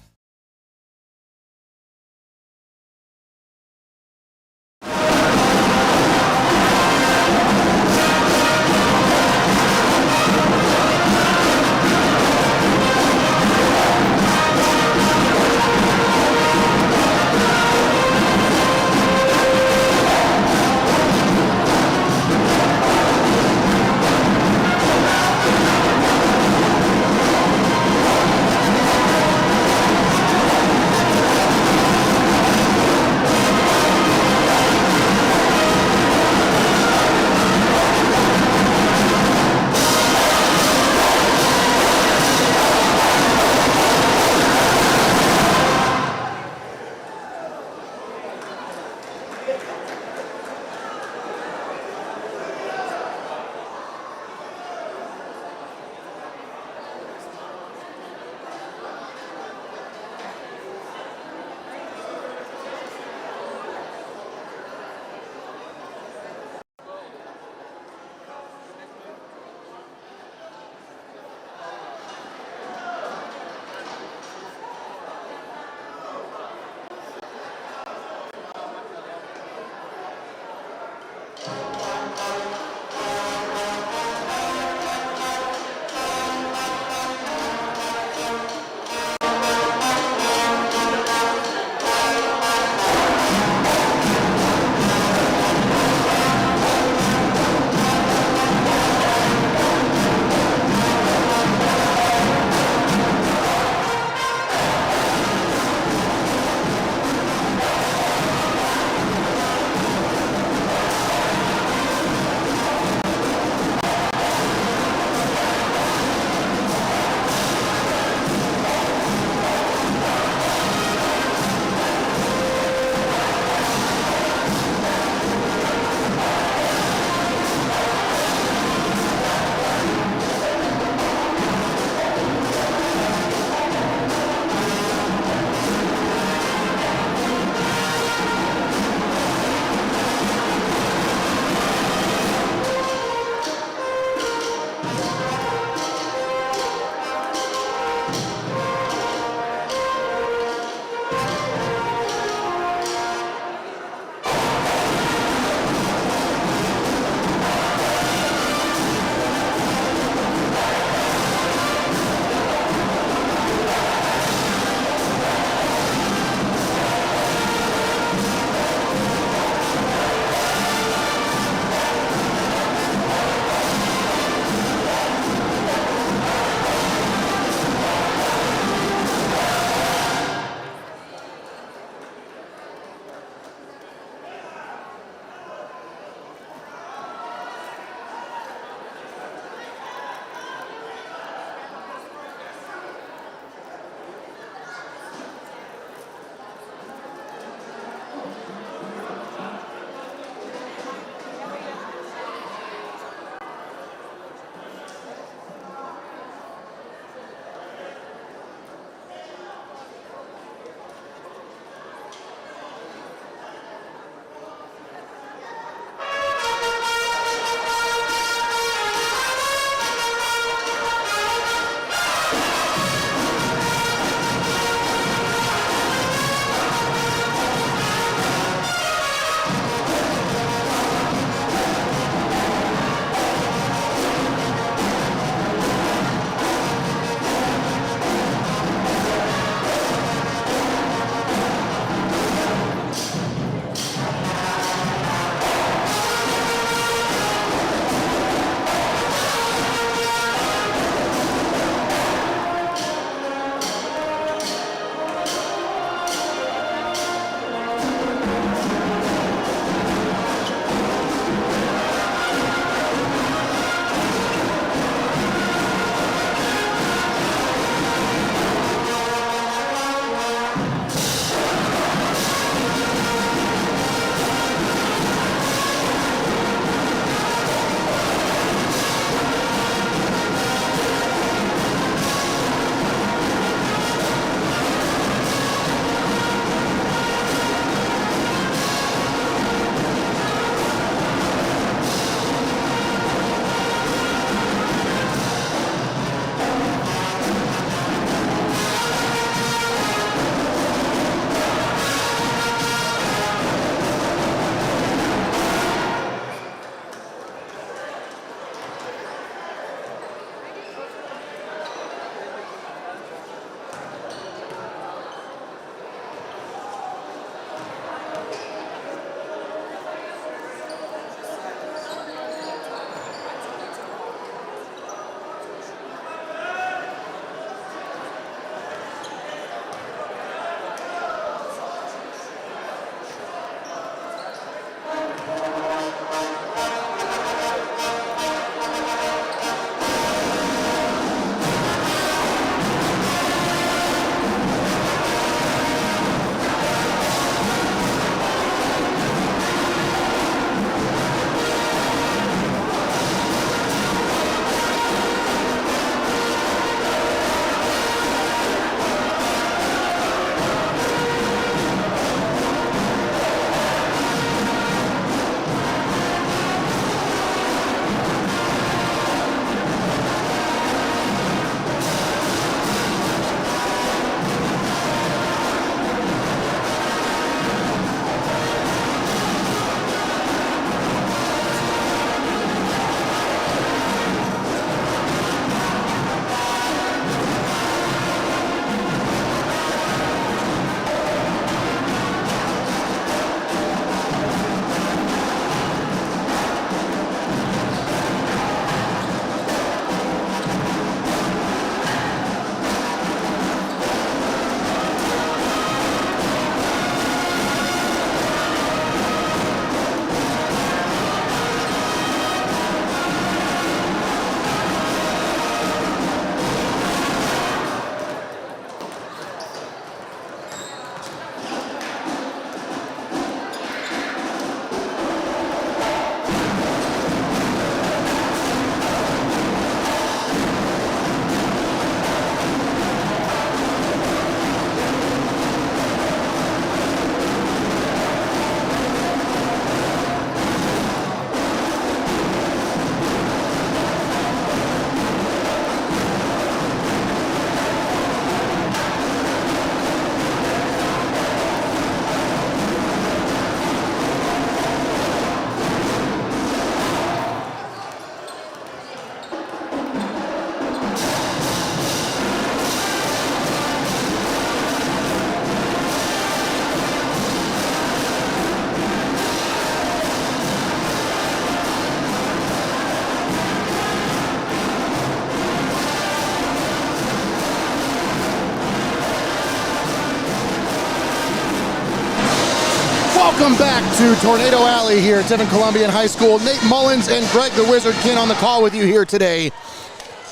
Welcome back to Tornado Alley here at Tiffin Columbian High School. Nate Mullins and Greg the Wizard Kinn on the call with you here today.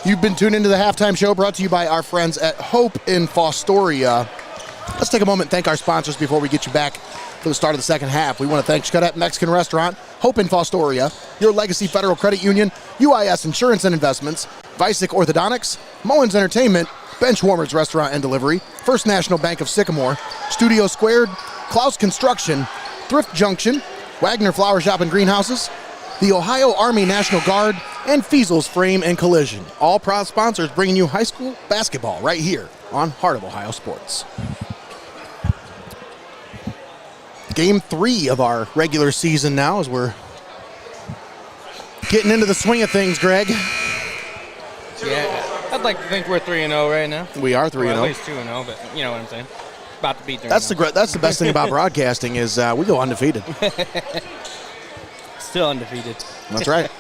You've been tuned into the halftime show brought to you by our friends at Hope in Fostoria. Let's take a moment and thank our sponsors before we get you back for the start of the second half. We want to thank Xcaret Mexican Restaurant, Hope in Fostoria, Your Legacy Federal Credit Union, UIS Insurance and Investments, Vicek Orthodontics, Mullins Entertainment, Benchwarmers Restaurant and Delivery, First National Bank of Sycamore, Studio Squared, Clouse Construction, Thrift Junction, Wagner Flower Shop and Greenhouses, the Ohio Army National Guard, and Feasel's Frame and Collision. All proud sponsors bringing you high school basketball right here on Heart of Ohio Sports. Game 3 of our regular season now as we're getting into the swing of things, Greg. Yeah, I'd like to think we're 3-0 right now. We are 3-0. Well, at least 2-0, but you know what I'm saying. About to beat 3-0. That's the best thing about broadcasting is we go undefeated. Still undefeated. That's right.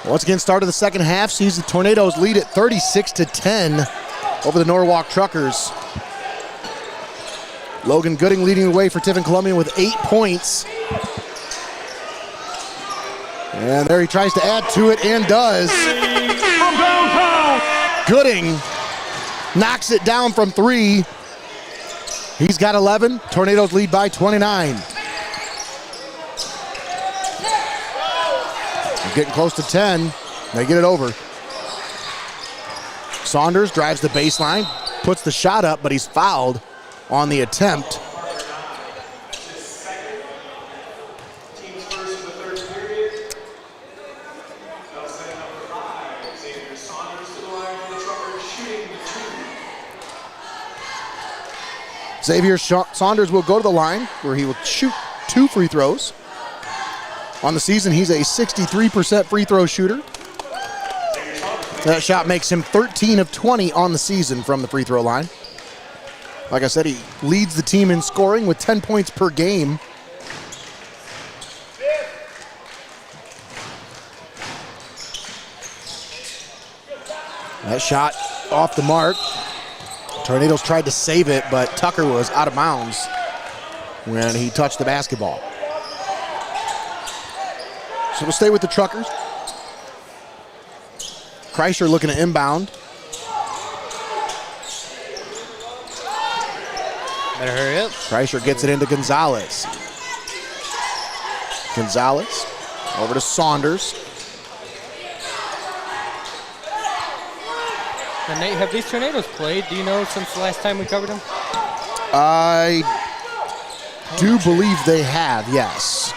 Once again, start of the second half sees the Tornadoes lead at 36-10 over the Norwalk Truckers. Logan Gooding leading the way for Tiffin Columbian with 8 points. And there he tries to add to it and does. From downtown. Gooding knocks it down from 3. He's got 11. Tornadoes lead by 29. They're getting close to 10. They get it over. Saunders drives the baseline, puts the shot up, but he's fouled on the attempt. Xavier Saunders will go to the line where he will shoot 2 free throws. On the season, he's a 63% free throw shooter. That shot makes him 13 of 20 on the season from the free throw line. Like I said, he leads the team in scoring with 10 points per game. That shot off the mark. Tornadoes tried to save it, but Tucker was out of bounds when he touched the basketball. So we'll stay with the Truckers. Kreischer looking to inbound. Better hurry up. Kreischer gets it into Gonzalez. Gonzalez over to Saunders. And Nate, have these Tornadoes played? Do you know since the last time we covered them? I do believe they have, yes.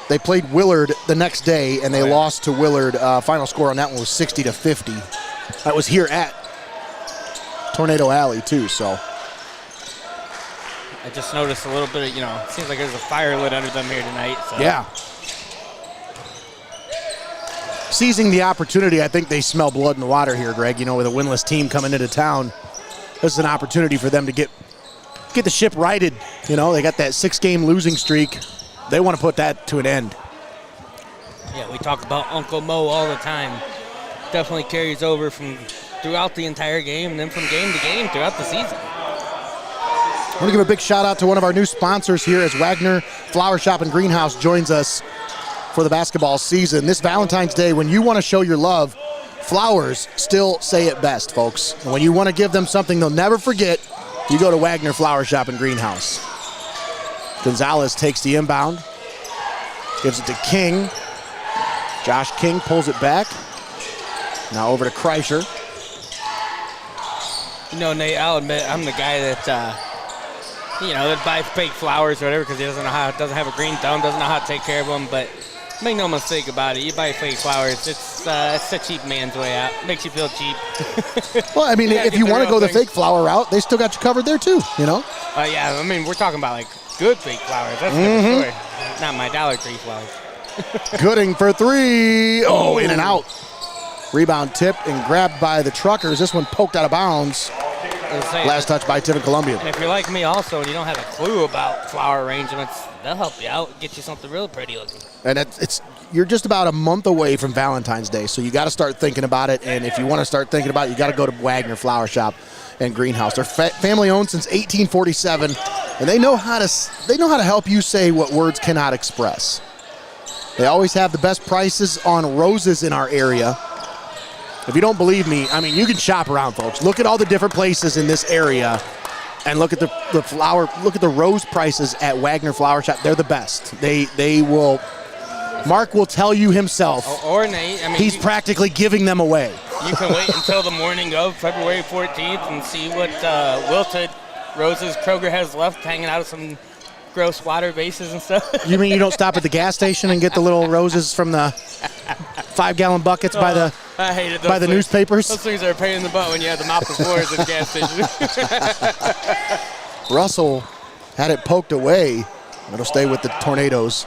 They played Willard the next day, and they lost to Willard. Final score on that one was 60-50. That was here at Tornado Alley, too, so. I just noticed a little bit of, it seems like there's a fire lit under them here tonight. So. Yeah. Seizing the opportunity, I think they smell blood in the water here, Greg. With a winless team coming into town, this is an opportunity for them to get the ship righted. They got that 6-game losing streak. They want to put that to an end. Yeah, we talk about Uncle Mo all the time. Definitely carries over from throughout the entire game and then from game to game throughout the season. I want to give a big shout out to one of our new sponsors here as Wagner Flower Shop and Greenhouse joins us for the basketball season. This Valentine's Day, when you want to show your love, flowers still say it best, folks. And when you want to give them something they'll never forget, you go to Wagner Flower Shop and Greenhouse. Gonzalez takes the inbound, gives it to King. Josh King pulls it back. Now over to Kreischer. Nate, I'll admit I'm the guy that, that buys fake flowers or whatever because he doesn't have a green thumb, doesn't know how to take care of them. But make no mistake about it, you buy fake flowers, it's a cheap man's way out. Makes you feel cheap. Well, I mean, if you want to go the fake flower route, they still got you covered there too, Yeah, I mean, we're talking about good fake flowers. That's a different story. Not my Dollar Tree flowers. Gooding for 3. Oh, in and out. Rebound tipped and grabbed by the Truckers. This one poked out of bounds. Last touch by Tiffin Columbian. And if you're like me also and you don't have a clue about flower arrangements, they'll help you out, get you something real pretty looking. And you're just about a month away from Valentine's Day, so you got to start thinking about it. And if you want to start thinking about it, you got to go to Wagner Flower Shop and Greenhouse. They're family owned since 1847, and they know how to help you say what words cannot express. They always have the best prices on roses in our area. If you don't believe me, I mean, you can shop around, folks. Look at all the different places in this area and look at the rose prices at Wagner Flower Shop. They're the best. They will, Mark will tell you himself. Or Nate, I mean, he's practically giving them away. You can wait until the morning of February 14th and see what wilted roses Kroger has left hanging out of some gross water bases and stuff. You mean you don't stop at the gas station and get the little roses from the 5-gallon buckets by the newspapers? Those things are a pain in the butt when you have to mop the floors at the gas station. Russell had it poked away. It'll stay with the Tornadoes.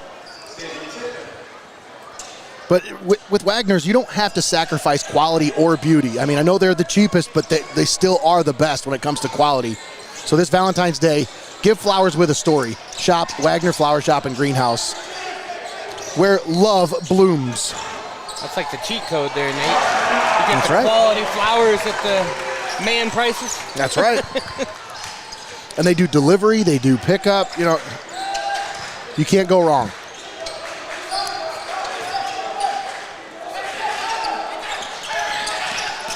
But with Wagner's, you don't have to sacrifice quality or beauty. I mean, I know they're the cheapest, but they still are the best when it comes to quality. So this Valentine's Day, give flowers with a story. Shop Wagner Flower Shop and Greenhouse, where love blooms. That's like the cheat code there, Nate. You get quality flowers at the man prices. That's right. And they do delivery, they do pickup. You know, you can't go wrong.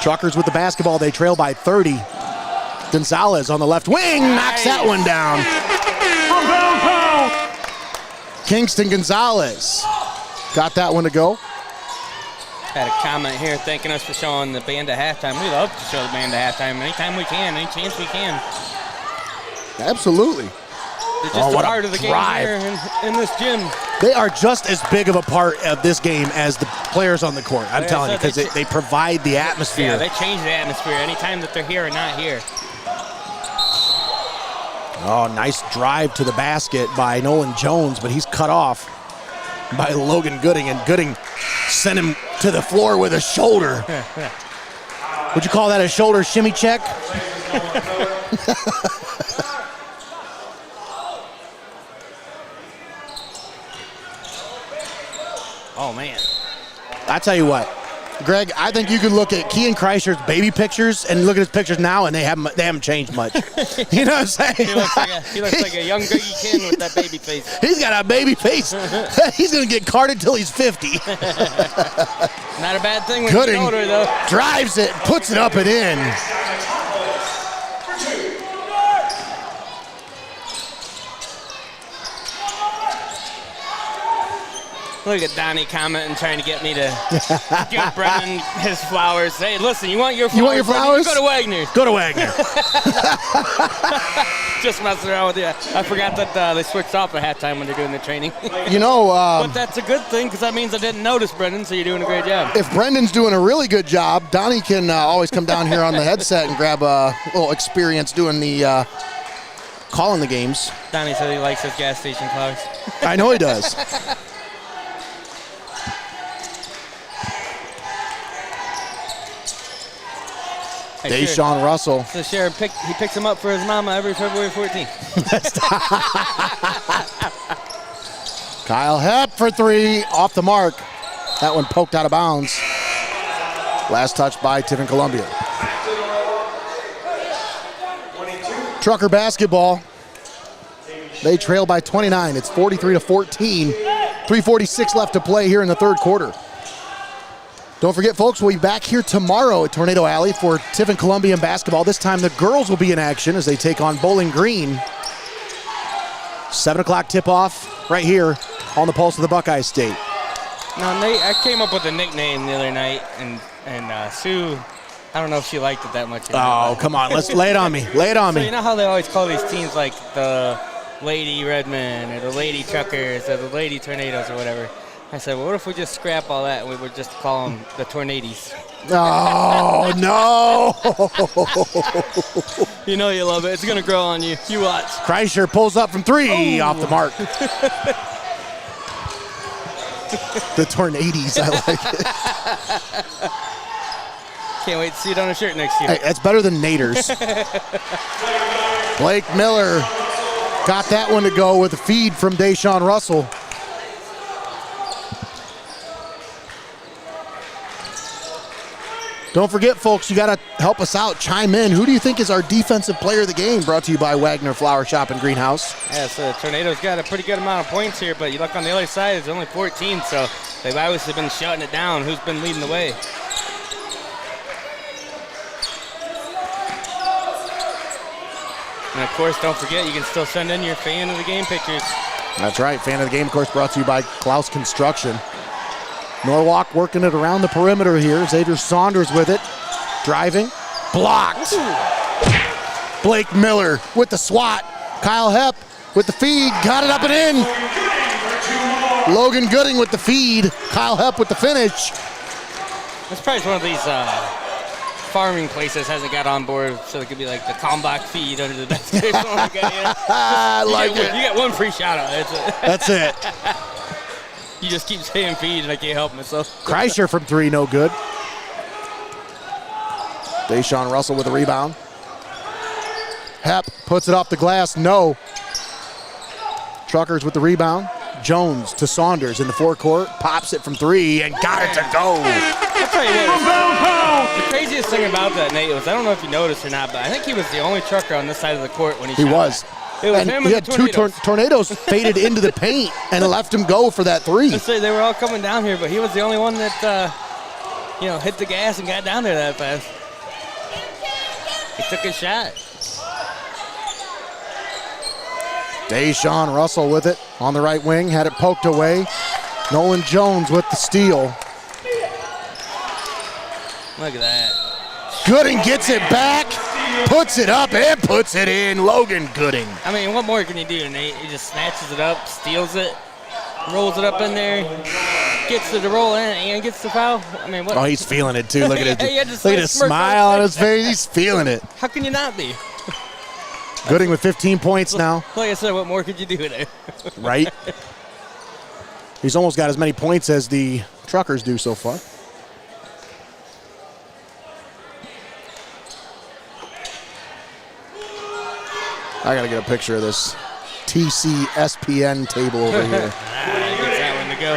Truckers with the basketball. They trail by 30. Gonzalez on the left wing knocks that one down. Kingston Gonzalez got that one to go. Had a comment here thanking us for showing the band at halftime. We love to show the band at halftime anytime we can, any chance we can. Absolutely. They're just a part of the game here in this gym. They are just as big of a part of this game as the players on the court. I'm telling you, because they provide the atmosphere. Yeah, they change the atmosphere anytime that they're here or not here. Oh, nice drive to the basket by Nolan Jones, but he's cut off by Logan Gooding, and Gooding sent him to the floor with a shoulder. Would you call that a shoulder shimmy check? Oh, man. I tell you what, Greg, I think you could look at Kean Kreischer's baby pictures and look at his pictures now, and they haven't changed much. You know what I'm saying? He looks like a young Dougie Kinn with that baby face. He's got a baby face. He's going to get carded till he's 50. Not a bad thing when Gooding he's older, though. drives it, puts it up and in. Look at Donnie commenting, trying to get me to give Brendon his flowers. Hey, listen, you want your flowers? You want your flowers? Go to Wagner. Go to Wagner. Just messing around with you. I forgot that they switched off at halftime when they're doing the training. You know, but that's a good thing because that means I didn't notice, Brendon, so you're doing a great job. If Brendon's doing a really good job, Donnie can always come down here on the headset and grab a little experience doing the calling the games. Donnie said he likes his gas station flowers. I know he does. Deshaun Russell. So Sheriff he picks him up for his mama every February 14th. Kyle Hepp for three, off the mark. That one poked out of bounds. Last touch by Tiffin Columbian. Trucker basketball. They trail by 29. It's 43-14. 3:46 left to play here in the third quarter. Don't forget, folks, we'll be back here tomorrow at Tornado Alley for Tiffin Columbian basketball. This time the girls will be in action as they take on Bowling Green. 7 o'clock tip-off right here on the pulse of the Buckeye State. Now, Nate, I came up with a nickname the other night, and Sue, I don't know if she liked it that much. Oh, come on. Let's lay it on me. Lay it on So me. you know how they always call these teams like the Lady Redmen or the Lady Truckers or the Lady Tornadoes or whatever? I said, well, what if we just scrap all that and we would just call them the Tornadies? Oh, no. You know you love it. It's going to grow on you. You watch. Kreischer pulls up from three, off the mark. The Tornadies, I like it. Can't wait to see it on a shirt next year. Hey, that's better than Naders. Blake Miller got that one to go with a feed from Deshaun Russell. Don't forget, folks, you got to help us out. Chime in. Who do you think is our defensive player of the game? Brought to you by Wagner Flower Shop and Greenhouse. Yeah, so Tornadoes got a pretty good amount of points here, but you look on the other side, it's only 14, so they've obviously been shutting it down. Who's been leading the way? And, of course, don't forget, you can still send in your fan of the game pictures. That's right. Fan of the game, of course, brought to you by Clouse Construction. Norwalk working it around the perimeter here. Xavier Saunders with it. Driving. Blocked. Blake Miller with the swat. Kyle Hepp with the feed. Got it up and in. Logan Gooding with the feed. Kyle Hepp with the finish. That's probably one of these farming places hasn't got on board, so it could be like the Kalmbach feed under the basket. I like it. You get one free shout out. That's it. You just keep saying feed and I can't help myself. Kreischer from three, no good. Deshaun Russell with a rebound. Hepp puts it off the glass, no. Truckers with the rebound. Jones to Saunders in the forecourt, pops it from three and got it to go. I'll tell you what, the craziest thing about that, Nate, was I don't know if you noticed or not, but I think he was the only trucker on this side of the court when he shot was. that. It was him he and had the Tornadoes. two tornadoes faded into the paint and left him go for that three. Let's say they were all coming down here, but he was the only one that, hit the gas and got down there that fast. He took his shot. Deshaun Russell with it on the right wing, had it poked away. Nolan Jones with the steal. Look at that. Gooding gets it back, puts it up and puts it in. Logan Gooding. I mean, what more can you do, Nate? He just snatches it up, steals it, rolls it up in there, gets it to roll in, and gets the foul. I mean, what? Oh, he's feeling it too. Look at it. He had to Look at his smirk smile on on his his face. He's feeling it. How can you not be? Gooding with 15 points now. Like I said, what more could you do there? Right? He's almost got as many points as the Truckers do so far. I got to get a picture of this TCSPN table over here. Gets that one to go.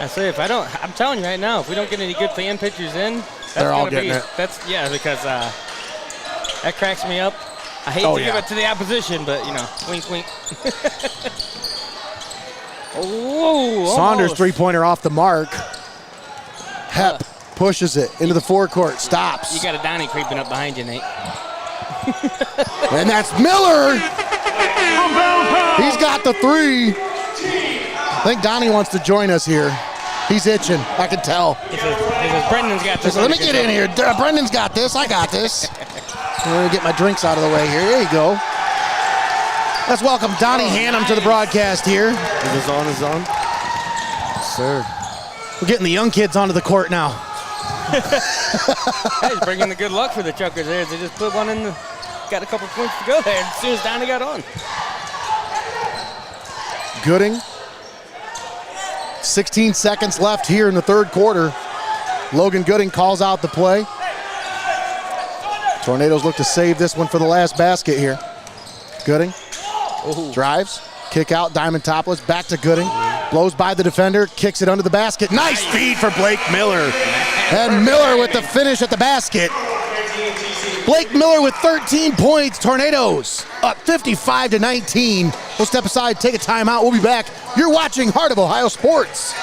I say, I'm telling you right now, if we don't get any good fan pictures in, that's they're all gonna getting be, it. Because that cracks me up. I hate to give it to the opposition, but wink, wink. Oh, Saunders almost. three-pointer off the mark. Hepp pushes it into the forecourt, stops. You got a Donnie creeping up behind you, Nate. And that's Miller. He's got the three. I think Donnie wants to join us here. He's itching, I can tell. He says, Brendon's got this. Let me get in here. Brendon's got this. I got this. I'm going to get my drinks out of the way here. There you go. Let's welcome Donnie Hannam to the broadcast here. Is this on? Is on? Sir. We're getting the young kids onto the court now. He's bringing the good luck for the Truckers there. They just put one in got a couple points to go there as soon as Donnie got on. Gooding. 16 seconds left here in the third quarter. Logan Gooding calls out the play. Tornadoes look to save this one for the last basket here. Gooding drives, kick out, diamond topless, back to Gooding. Blows by the defender, kicks it under the basket. Nice feed for Blake Miller. And Miller with the finish at the basket. Blake Miller with 13 points. Tornadoes up 55-19. We'll step aside, take a timeout. We'll be back. You're watching Heart of Ohio Sports.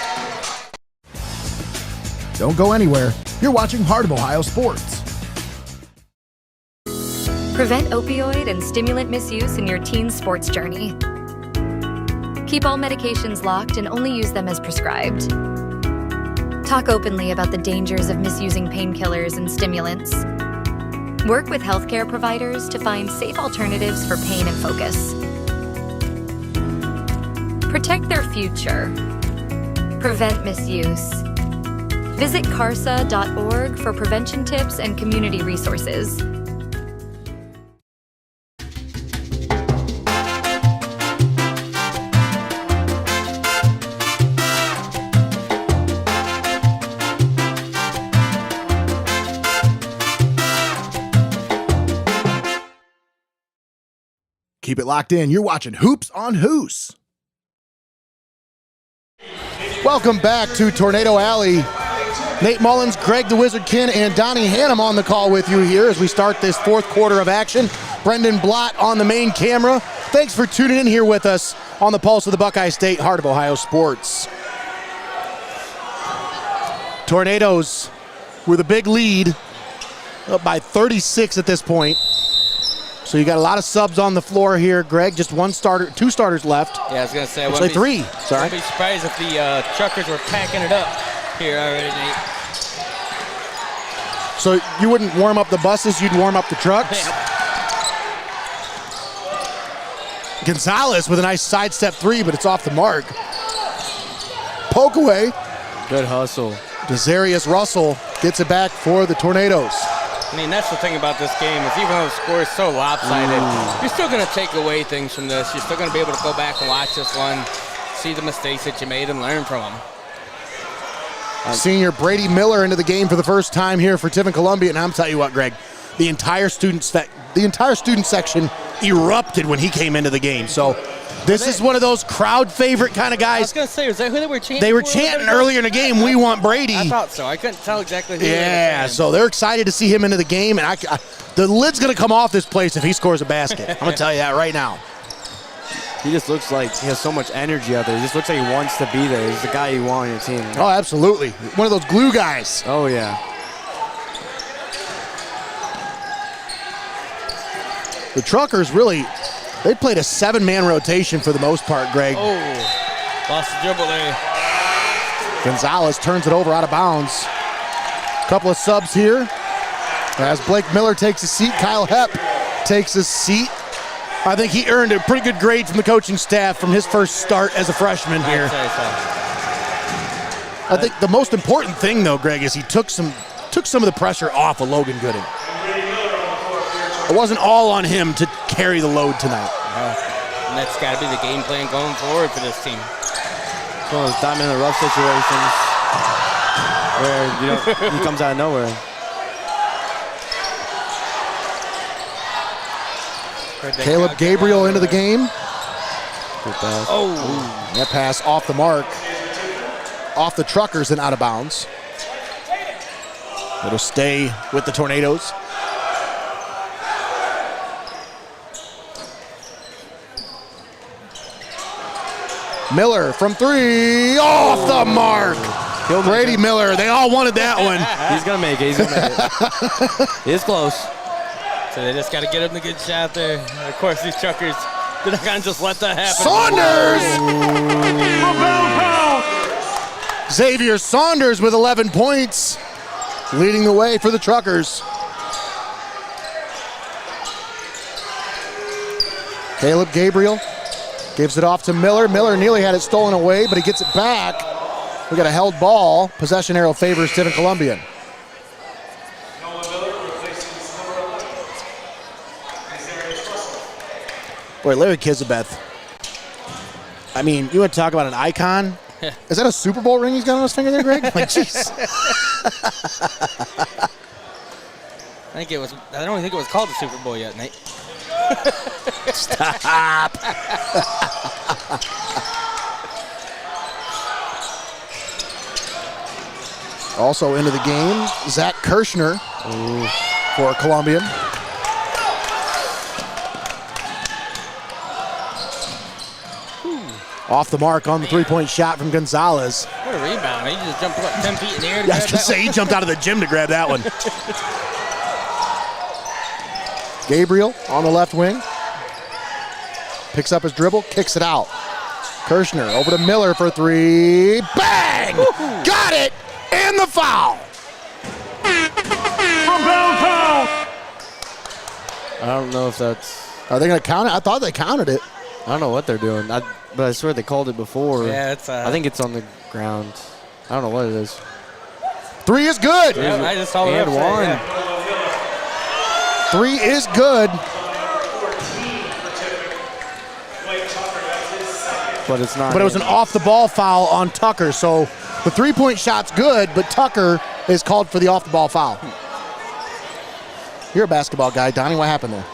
Don't go anywhere. You're watching Heart of Ohio Sports. Prevent opioid and stimulant misuse in your teen sports journey. Keep all medications locked and only use them as prescribed. Talk openly about the dangers of misusing painkillers and stimulants. Work with healthcare providers to find safe alternatives for pain and focus. Protect their future. Prevent misuse. Visit carsa.org for prevention tips and community resources. Keep it locked in. You're watching Hoops on Hoos. Welcome back to Tornado Alley. Nate Mullins, Greg the Wizard Kinn, and Donnie Hannam on the call with you here as we start this fourth quarter of action. Brendon Blott on the main camera. Thanks for tuning in here with us on the Pulse of the Buckeye State, Heart of Ohio Sports. Tornadoes with a big lead, up by 36 at this point. So you got a lot of subs on the floor here, Greg. Just one starter, two starters left. Yeah, I was going to say. Actually, three. Sorry. I'd be surprised if the Truckers were packing it up here already, Nate. So you wouldn't warm up the buses, you'd warm up the trucks? Yeah. Gonzalez with a nice sidestep three, but it's off the mark. Poke away. Good hustle. Desarius Russell gets it back for the Tornadoes. I mean, that's the thing about this game is even though the score is so lopsided, you're still going to take away things from this. You're still going to be able to go back and watch this one, see the mistakes that you made and learn from them. Senior Brady Miller into the game for the first time here for Tiffin Columbian. And I'm telling you what, Greg, the entire student section erupted when he came into the game. So this is one of those crowd favorite kind of guys. I was going to say, was that who they were chanting? They were for? chanting earlier in the game, "We want Brady." I thought so. I couldn't tell exactly who they were Yeah, saying. so they're excited to see him into the game. And the lid's going to come off this place if he scores a basket. I'm going to tell you that right now. He just looks like he has so much energy out there. He just looks like he wants to be there. He's the guy you want on your team. Oh, absolutely. One of those glue guys. Oh, yeah. The Truckers really, they played a 7-man rotation for the most part, Greg. Oh, lost the dribble there. Gonzalez turns it over out of bounds. Couple of subs here. As Blake Miller takes a seat, Kyle Hepp takes a seat. I think he earned a pretty good grade from the coaching staff from his first start as a freshman here. I'd say so. I think the most important thing, though, Greg, is he took some of the pressure off of Logan Gooding. It wasn't all on him to carry the load tonight. And that's got to be the game plan going forward for this team. It's one of those diamond in the rough situations where he comes out of nowhere. Caleb Gabriel into the game. Good pass. Oh, That pass off the mark, off the Truckers and out of bounds. It'll stay with the Tornadoes. Miller from three, off the mark. Brady Miller, they all wanted that one. He's going to make it. He's going to make it. It's close. so they just got to get him the good shot there. Of course, these Truckers, they're not going to just let that happen. Saunders! Xavier Saunders with 11 points, leading the way for the Truckers. Caleb Gabriel gives it off to Miller. Miller nearly had it stolen away, but he gets it back. We got a held ball. Possession arrow favors Tiffin Columbian. Boy, Larry Kizabeth. I mean, you want to talk about an icon? Is that a Super Bowl ring he's got on his finger there, Greg? Like, jeez. I don't even think it was called the Super Bowl yet, Nate. Stop. Also into the game, Zach Kirshner for Columbian. Off the mark on the three-point shot from Gonzalez. What a rebound. He just jumped about 10 feet in the air. Yeah, I was going to say, he jumped out of the gym to grab that one. Gabriel on the left wing. Picks up his dribble, kicks it out. Kirshner over to Miller for three. Bang! Woo-hoo. Got it! And the foul! From downtown. I don't know if that's... Are they going to count it? I thought they counted it. I don't know what they're doing. But I swear they called it before. Yeah, it's... I think it's on the ground. I don't know what it is. Three is good. Yeah, I just saw the And ref say, one. yeah. Three is good. But it's not. But it was an off-the-ball foul on Tucker. So the three-point shot's good, but Tucker is called for the off-the-ball foul. You're a basketball guy. Donnie, what happened there?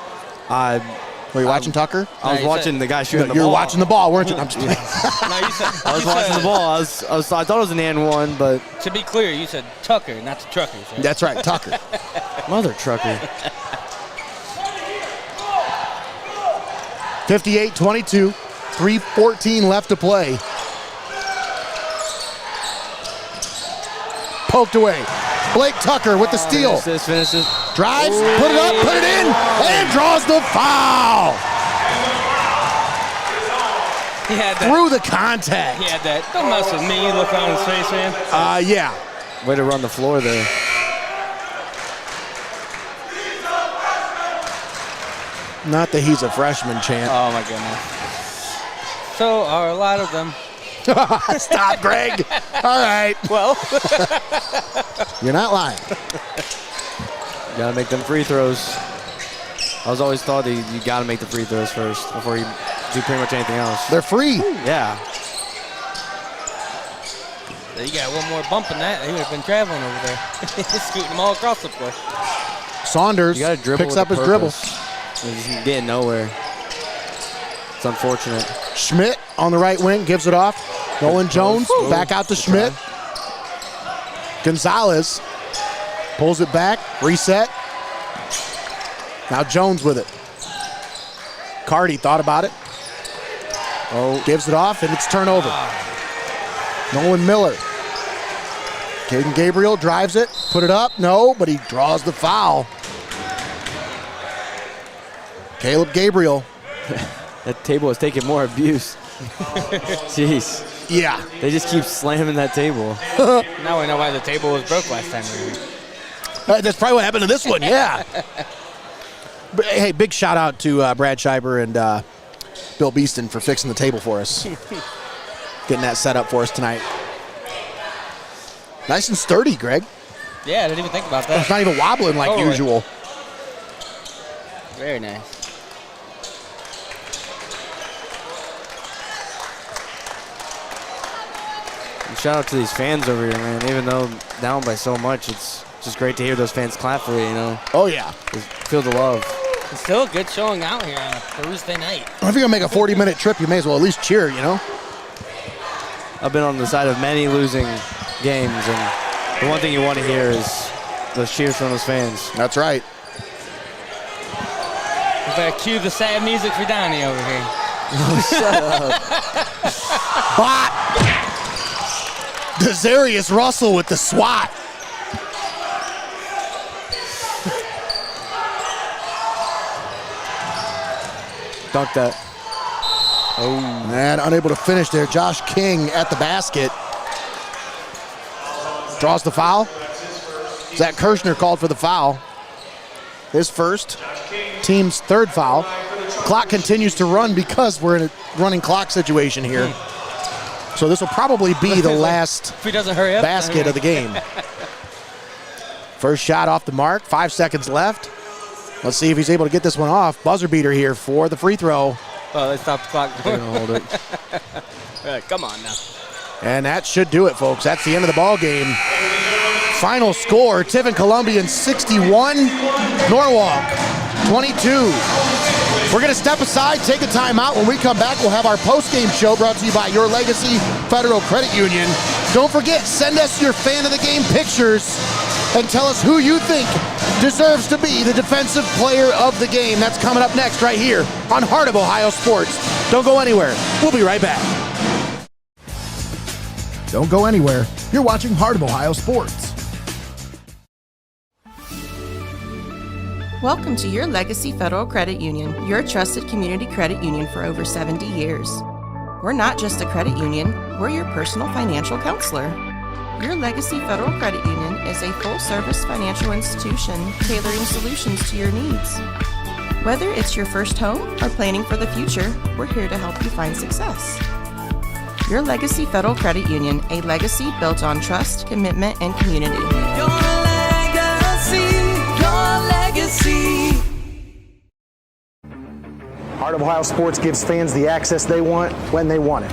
Were you watching Tucker? I was watching the guy shooting the ball. You were watching the ball, weren't you? I'm just playing. No, you said, I was watching the ball. I thought it was an and one, but To be clear, you said Tucker, not the Truckers. Right? That's right, Tucker. mother trucker. 58-22, 3:14 left to play. Poked away. Blake Tucker with the steal. Finish this. Drives, put it up, put it in, and draws the foul. He had that. Through the contact. He had that. Don't mess with me. Look on his face, man. Yeah. Way to run the floor there. Not that he's a freshman, chant. Oh my goodness. So are a lot of them. Stop, Greg. All right. Well, You're not lying. You gotta make them free throws. I was always taught that you gotta make the free throws first before you do pretty much anything else. They're free. Yeah. you got one more bump in that. He would have been traveling over there. Scooting them all across the floor. Saunders You gotta dribble picks with up a his dribble. purpose. You're just getting nowhere. It's unfortunate. Schmidt on the right wing gives it off. Nolan Jones back out to Schmidt. Gonzalez pulls it back, reset. Now Jones with it. Cardi thought about it. Gives it off, and it's turnover. Nolan Miller. Caden Gabriel drives it, put it up, no, but he draws the foul. Caleb Gabriel. That table is taking more abuse. Jeez. Yeah. They just keep slamming that table. Now we know why the table was broke last time we were here. That's probably what happened to this one, yeah. But, hey, big shout out to Brad Scheiber and Bill Beeston for fixing the table for us. Getting that set up for us tonight. Nice and sturdy, Greg. Yeah, I didn't even think about that. It's not even wobbling like Totally. usual. Very nice. And shout out to these fans over here, man. Even though down by so much, it's just great to hear those fans clap for you, you know. Oh, yeah. Just feel the love. It's still a good showing out here on a Thursday night. If you're going to make a 40-minute trip, you may as well at least cheer, you know? I've been on the side of many losing games, and the one thing you want to hear is those cheers from those fans. That's right. We better cue the sad music for Donnie over here. Blott. Desarius Russell with the swat. Dunk that. And unable to finish there. Josh King at the basket. Draws the foul. Zach Kirshner called for the foul. His first. Team's third foul. Clock continues to run because we're in a running clock situation here. So this will probably be the last If he doesn't hurry up, basket of the game. First shot off the mark. 5 seconds left. Let's see if he's able to get this one off. Buzzer beater here for the free throw. Oh, they stopped the clock. They're gonna hold it. Come on now. And that should do it, folks. That's the end of the ball game. Final score, Tiffin Columbian 61, Norwalk 22. We're going to step aside, take a timeout. When we come back, we'll have our post-game show brought to you by Your Legacy Federal Credit Union. Don't forget, send us your fan of the game pictures and tell us who you think deserves to be the defensive player of the game. That's coming up next right here on Heart of Ohio Sports. Don't go anywhere. We'll be right back. Don't go anywhere. You're watching Heart of Ohio Sports. Welcome to Your Legacy Federal Credit Union, your trusted community credit union for over 70 years. We're not just a credit union, we're your personal financial counselor. Your Legacy Federal Credit Union is a full-service financial institution tailoring solutions to your needs. Whether it's your first home or planning for the future, we're here to help you find success. Your Legacy Federal Credit Union, a legacy built on trust, commitment, and community. Your legacy, your legacy. Heart of Ohio Sports gives fans the access they want when they want it.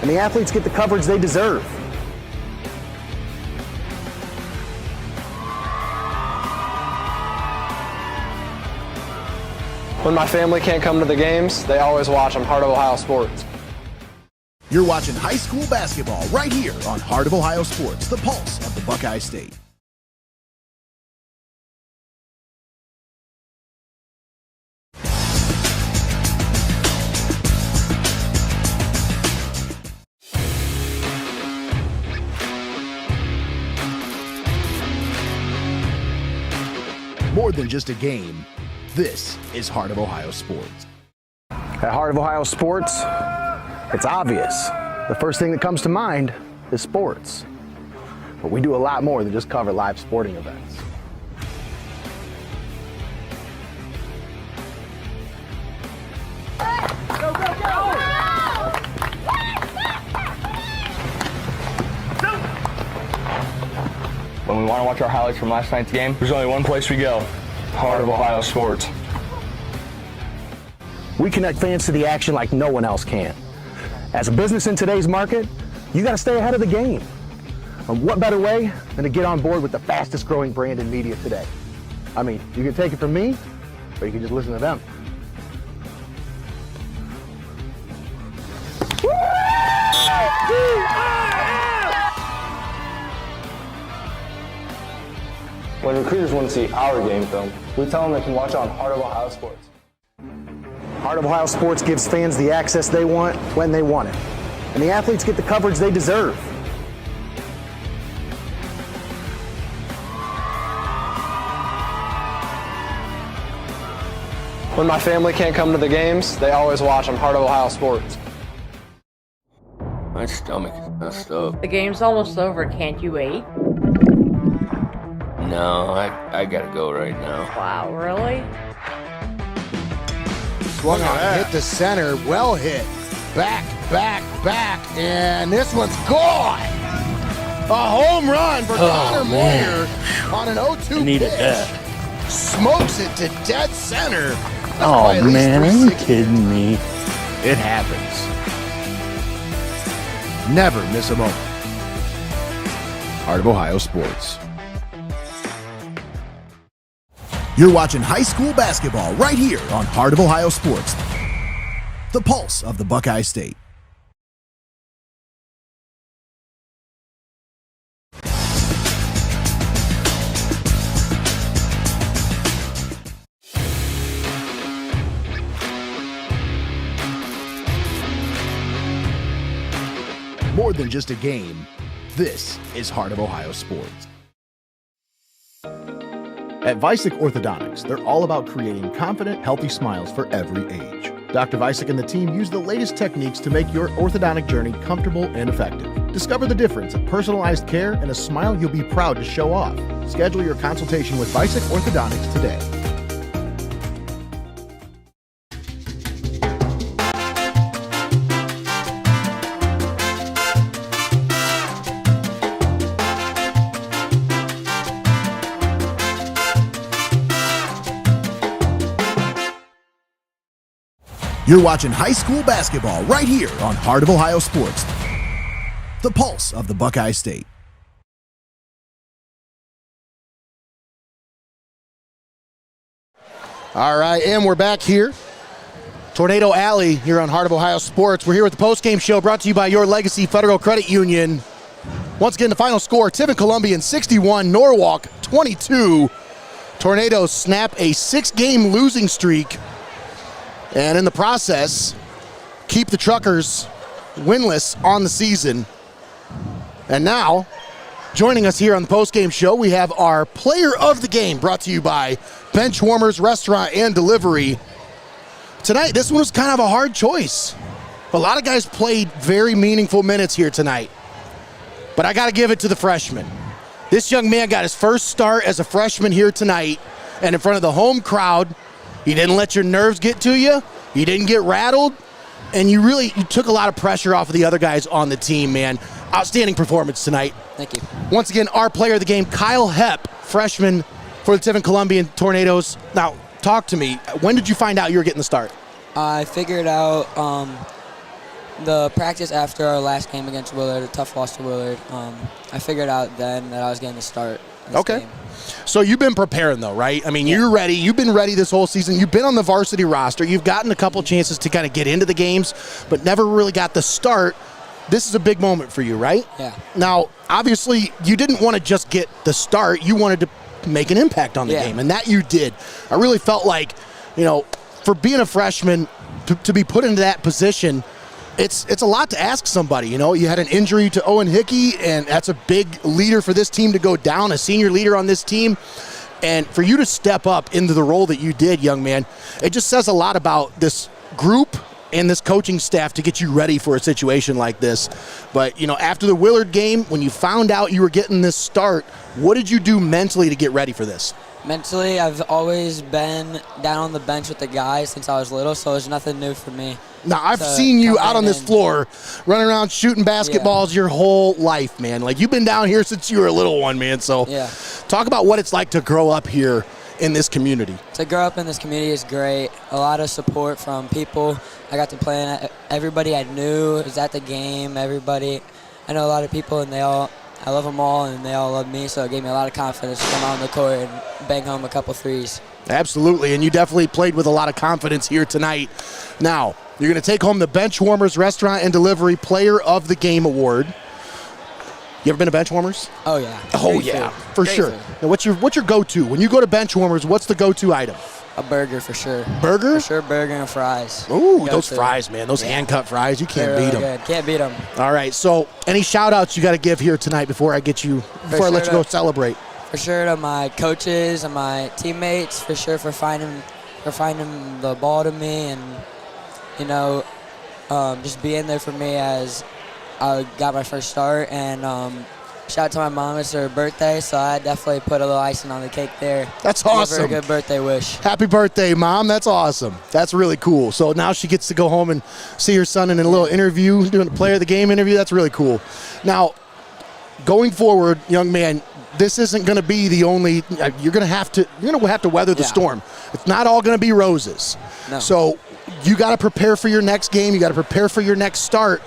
And the athletes get the coverage they deserve. When my family can't come to the games, they always watch on Heart of Ohio Sports. You're watching high school basketball right here on Heart of Ohio Sports, the pulse of the Buckeye State. More than just a game, this is Heart of Ohio Sports. At Heart of Ohio Sports, it's obvious. The first thing that comes to mind is sports. But we do a lot more than just cover live sporting events. Go, go, go! When we want to watch our highlights from last night's game, there's only one place we go, Heart of Ohio Sports. We connect fans to the action like no one else can. As a business in today's market, you got to stay ahead of the game. And what better way than to get on board with the fastest growing brand in media today? I mean, you can take it from me, or you can just listen to them. When recruiters want to see our game film, we tell them they can watch it on Heart of Ohio Sports. Heart of Ohio Sports gives fans the access they want when they want it. And the athletes get the coverage they deserve. When my family can't come to the games, they always watch on Heart of Ohio Sports. My stomach is messed up. The game's almost over. Can't you wait? No, I gotta go right now. Wow, really? Swung on, hit the center, well hit. Back, back, back, and this one's gone. A home run for Connor Moyer on an 0-2 Needed pitch. that. Smokes it to dead center. That's Oh by at least man, are you 360. kidding me? It happens. Never miss a moment. Heart of Ohio Sports. You're watching high school basketball right here on Heart of Ohio Sports, the pulse of the Buckeye State. More than just a game, this is Heart of Ohio Sports. At Vicek Orthodontics, they're all about creating confident, healthy smiles for every age. Dr. Vicek and the team use the latest techniques to make your orthodontic journey comfortable and effective. Discover the difference of personalized care and a smile you'll be proud to show off. Schedule your consultation with Vicek Orthodontics today. You're watching high school basketball right here on Heart of Ohio Sports, the pulse of the Buckeye State. All right, and we're back here. Tornado Alley here on Heart of Ohio Sports. We're here with the postgame show brought to you by Your Legacy Federal Credit Union. Once again, the final score, Tiffin Columbian 61, Norwalk 22. Tornadoes snap a 6-game losing streak. And in the process, keep the Truckers winless on the season. And now, joining us here on the postgame show, we have our player of the game brought to you by Benchwarmers Restaurant and Delivery. Tonight, this one was kind of a hard choice. A lot of guys played very meaningful minutes here tonight. But I got to give it to the freshman. This young man got his first start as a freshman here tonight, and in front of the home crowd. You didn't let your nerves get to you. You didn't get rattled. And you took a lot of pressure off of the other guys on the team, man. Outstanding performance tonight. Thank you. Once again, our player of the game, Kyle Hepp, freshman for the Tiffin Columbian Tornadoes. Now, talk to me. When did you find out you were getting the start? I figured out The practice after our last game against Willard, a tough loss to Willard, I figured out then that I was getting to start this game. So you've been preparing, though, right? I mean, you're ready. You've been ready this whole season. You've been on the varsity roster. You've gotten a couple chances to kind of get into the games, but never really got the start. This is a big moment for you, right? Yeah. Now, obviously, you didn't want to just get the start. You wanted to make an impact on the game, and that you did. I really felt like, for being a freshman, to be put into that position, it's a lot to ask somebody. You had an injury to Owen Hickey, and that's a big leader for this team to go down, a senior leader on this team. And for you to step up into the role that you did, young man, it just says a lot about this group and this coaching staff to get you ready for a situation like this. But, after the Willard game, when you found out you were getting this start, what did you do mentally to get ready for this? Mentally, I've always been down on the bench with the guys since I was little, so there's nothing new for me. Now, I've seen you out on this floor running around shooting basketballs your whole life, man. Like, you've been down here since you were a little one, man. So talk about what it's like to grow up here in this community. To grow up in this community is great. A lot of support from people. I got to play in. Everybody I knew was at the game. Everybody. I know a lot of people, and I love them all, and they all love me, so it gave me a lot of confidence to come out on the court and bang home a couple threes. Absolutely, and you definitely played with a lot of confidence here tonight. Now, you're going to take home the Benchwarmers Restaurant and Delivery Player of the Game Award. You ever been to Benchwarmers? Oh, yeah. Oh, yeah, for sure. Now, what's your go-to? When you go to Benchwarmers, what's the go-to item? A burger, for sure. Burger? For sure, burger and fries. Ooh, those fries, man. Those hand-cut fries, you can't beat them. Good. Can't beat them. All right, so any shout-outs you got to give here tonight before I let you go celebrate? For sure to my coaches and my teammates, for sure for finding the ball to me and, just being there for me as I got my first start. And shout out to my mom. It's her birthday, so I definitely put a little icing on the cake there. That's awesome. Give her a good birthday wish. Happy birthday, Mom. That's awesome. That's really cool. So now she gets to go home and see her son in a little interview, doing a player of the game interview. That's really cool. Now, going forward, young man, this isn't going to be the only. You're going to have to weather the storm. It's not all going to be roses. No. So you got to prepare for your next game. You got to prepare for your next start.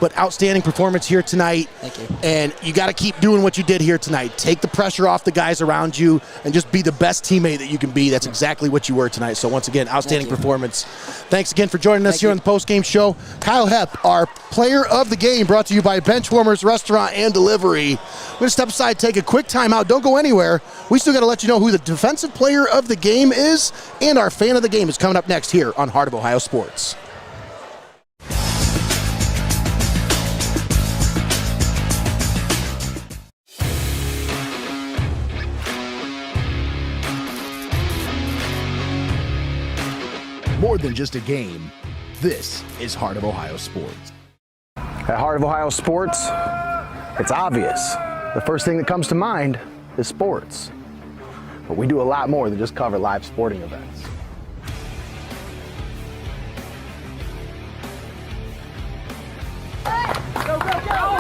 But outstanding performance here tonight. Thank you. And you got to keep doing what you did here tonight. Take the pressure off the guys around you and just be the best teammate that you can be. That's exactly what you were tonight. So once again, outstanding performance. Thanks again for joining us here on the postgame show. Kyle Hepp, our player of the game, brought to you by Benchwarmers Restaurant and Delivery. We're going to step aside, take a quick timeout. Don't go anywhere. We still got to let you know who the defensive player of the game is, and our fan of the game is coming up next here on Heart of Ohio Sports. More than just a game, this is Heart of Ohio Sports. At Heart of Ohio Sports, it's obvious. The first thing that comes to mind is sports. But we do a lot more than just cover live sporting events. Go, go, go!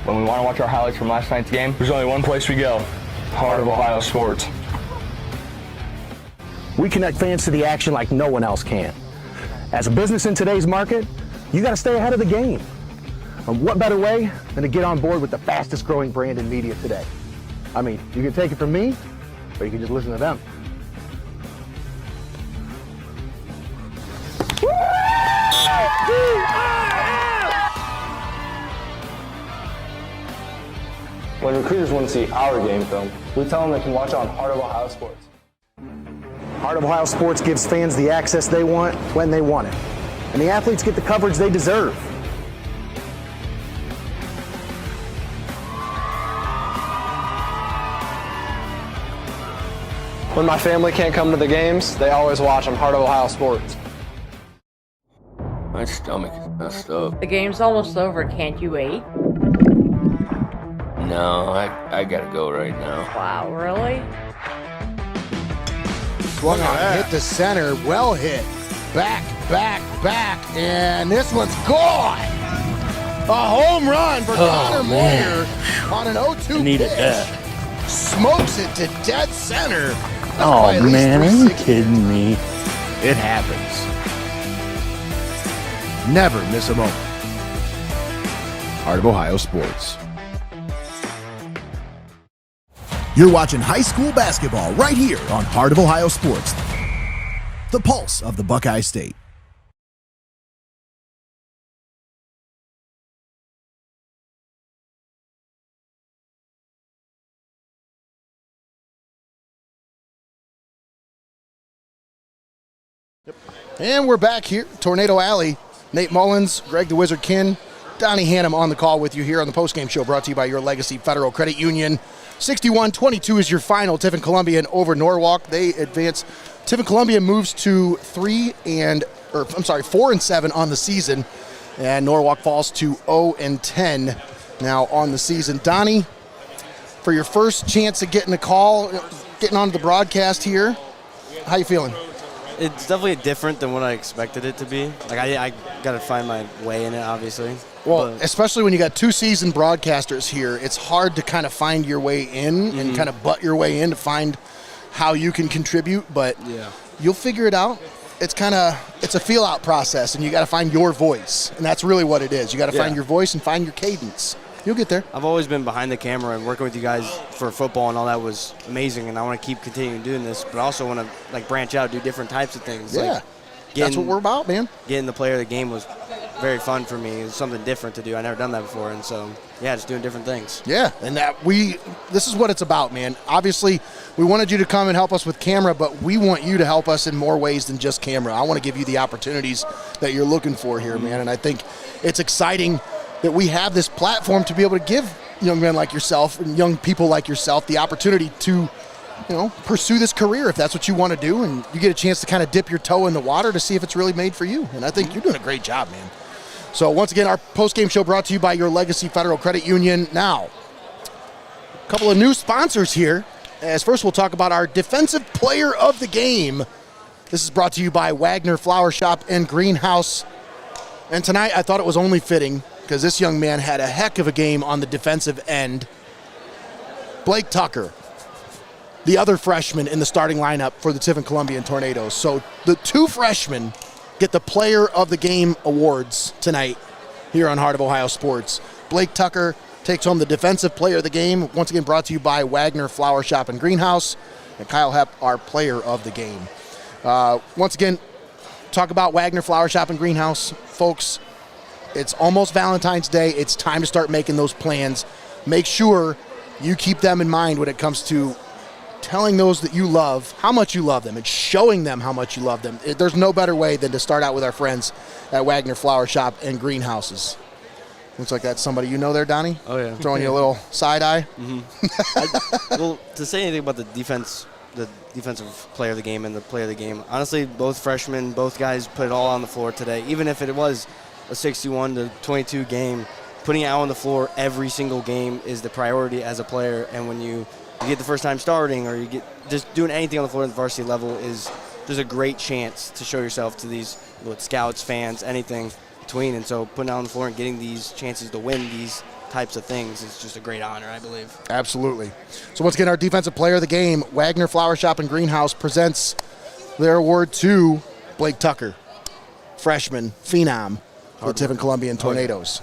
When we want to watch our highlights from last night's game, there's only one place we go: Heart of Ohio Sports. We connect fans to the action like no one else can. As a business in today's market, you got to stay ahead of the game. And what better way than to get on board with the fastest growing brand in media today? I mean, you can take it from me, or you can just listen to them. When recruiters want to see our game film, we tell them they can watch it on Heart of Ohio Sports. Heart of Ohio Sports gives fans the access they want when they want it. And the athletes get the coverage they deserve. When my family can't come to the games, they always watch on Heart of Ohio Sports. My stomach is messed up. The game's almost over. Can't you wait? No, I gotta go right now. Wow, really? Swung on, hit the center, well hit. Back, and this one's gone. A home run for Connor Moyer on an 0-2 pitch. Smokes it to dead center. Oh, man, are you kidding me? It happens. Never miss a moment. Heart of Ohio Sports. You're watching high school basketball right here on Heart of Ohio Sports, the pulse of the Buckeye State. And we're back here, Tornado Alley. Nate Mullins, Greg the Wizard Kinn, Donnie Hannam on the call with you here on the postgame show, brought to you by your Legacy Federal Credit Union. 61-22 is your final. Tiffin Columbian over Norwalk. They advance. Tiffin Columbian moves to 4-7 on the season, and Norwalk falls to 0-10 now on the season. Donnie, for your first chance at getting a call, getting onto the broadcast here, how you feeling? It's definitely different than what I expected it to be. Like I got to find my way in it, obviously. Well, especially when you got two seasoned broadcasters here, it's hard to kind of find your way in and kind of butt your way in to find how you can contribute, but you'll figure it out. It's a feel out process, and you got to find your voice, and that's really what it is. You got to find your voice and find your cadence. You'll get there. I've always been behind the camera, and working with you guys for football and all that was amazing, and I want to keep continuing doing this, but I also want to branch out, do different types of things. Yeah, that's what we're about, man. Getting the player of the game was very fun for me. It was something different to do. I never done that before, and so just doing different things. Yeah, and this is what it's about, man. Obviously, we wanted you to come and help us with camera, but we want you to help us in more ways than just camera. I want to give you the opportunities that you're looking for here, man, and I think it's exciting that we have this platform to be able to give young men like yourself and young people like yourself the opportunity to, pursue this career if that's what you want to do, and you get a chance to kind of dip your toe in the water to see if it's really made for you. And I think you're doing a great job, man. So once again, our post-game show brought to you by your Legacy Federal Credit Union. Now, a couple of new sponsors here. As first, we'll talk about our Defensive Player of the Game. This is brought to you by Wagner Flower Shop and Greenhouse. And tonight, I thought it was only fitting because this young man had a heck of a game on the defensive end. Blake Tucker, the other freshman in the starting lineup for the Tiffin Columbian Tornadoes. So the two freshmen get the Player of the Game awards tonight here on Heart of Ohio Sports. Blake Tucker takes home the Defensive Player of the Game, once again brought to you by Wagner Flower Shop and Greenhouse, and Kyle Hepp, our Player of the Game. Once again, talk about Wagner Flower Shop and Greenhouse. Folks, it's almost Valentine's Day. It's time to start making those plans. Make sure you keep them in mind when it comes to telling those that you love how much you love them and showing them how much you love them. There's no better way than to start out with our friends at Wagner Flower Shop and Greenhouses. Looks like that's somebody you know there, Donnie. Oh, yeah. Throwing you a little side eye. Well, to say anything about the defensive player of the game and the player of the game, honestly, both freshmen, both guys put it all on the floor today. Even if it was a 61-22 game, putting it out on the floor every single game is the priority as a player. And when you get the first time starting, or you get just doing anything on the floor at the varsity level, there's a great chance to show yourself to these scouts, fans, anything between. And so putting it out on the floor and getting these chances to win these types of things is just a great honor, I believe. Absolutely. So once again, our Defensive Player of the Game, Wagner Flower Shop and Greenhouse, presents their award to Blake Tucker, freshman, phenom, for the Tiffin Columbian Tornadoes.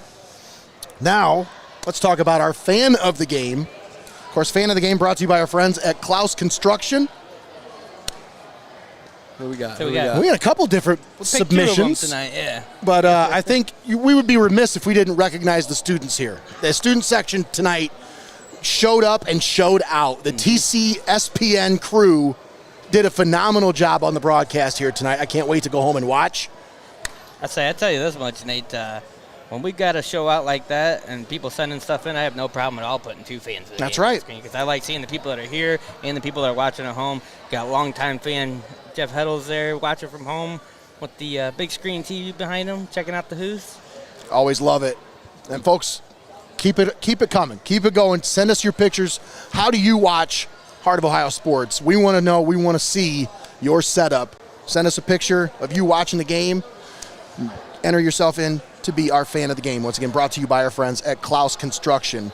Now, let's talk about our Fan of the Game. Of course, Fan of the Game brought to you by our friends at Clouse Construction. Who we got? We got a couple different submissions tonight, yeah. But I think we would be remiss if we didn't recognize the students here. The student section tonight showed up and showed out. The TCSPN crew did a phenomenal job on the broadcast here tonight. I can't wait to go home and watch. I tell you this much, Nate. When we got a show out like that and people sending stuff in, I have no problem at all putting two fans in the That's game right. Because I like seeing the people that are here and the people that are watching at home. Got longtime fan Jeff Heddles there watching from home with the big screen TV behind him, checking out the Who's. Always love it. And folks, keep it coming. Keep it going. Send us your pictures. How do you watch Heart of Ohio Sports? We want to know. We want to see your setup. Send us a picture of you watching the game. Enter yourself in to be our Fan of the Game. Once again, brought to you by our friends at Clouse Construction.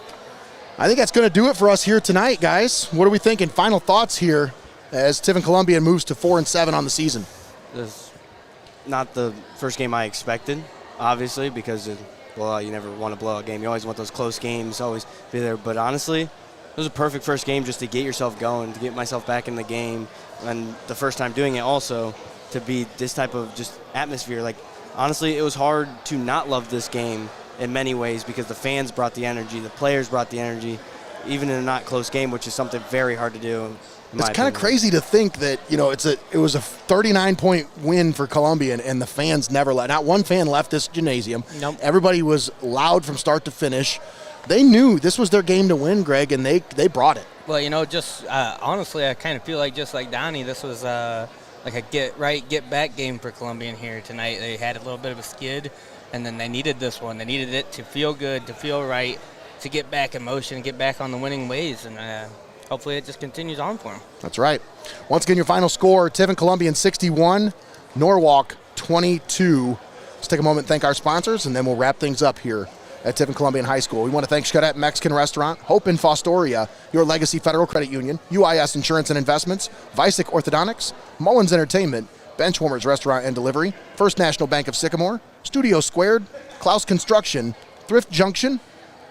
I think that's going to do it for us here tonight, guys. What are we thinking? Final thoughts here as Tiffin Columbian moves to 4-7 on the season. This not the first game I expected, obviously, because you never want to blow a game. You always want those close games, always be there. But honestly, it was a perfect first game just to get yourself going, to get myself back in the game, and the first time doing it also to be this type of just atmosphere. Like, honestly, it was hard to not love this game in many ways because the fans brought the energy, the players brought the energy, even in a not close game, which is something very hard to do. It's kind of crazy to think that, it was a 39-point win for Columbian, and the fans never left. Not one fan left this gymnasium. Nope. Everybody was loud from start to finish. They knew this was their game to win, Greg, and they brought it. Well, honestly, I kind of feel like just like Donnie, this was like a get back game for Columbian here tonight. They had a little bit of a skid, and then they needed this one. They needed it to feel good, to feel right, to get back in motion, get back on the winning ways, and hopefully it just continues on for them. That's right. Once again, your final score, Tiffin Columbian 61, Norwalk 22. Let's take a moment and thank our sponsors, and then we'll wrap things up here at Tiffin Columbian High School. We want to thank Xcaret Mexican Restaurant, Hope in Fostoria, Your Legacy Federal Credit Union, UIS Insurance and Investments, Vicek Orthodontics, Mullins Entertainment, Benchwarmers Restaurant and Delivery, First National Bank of Sycamore, Studio Squared, Clouse Construction, Thrift Junction,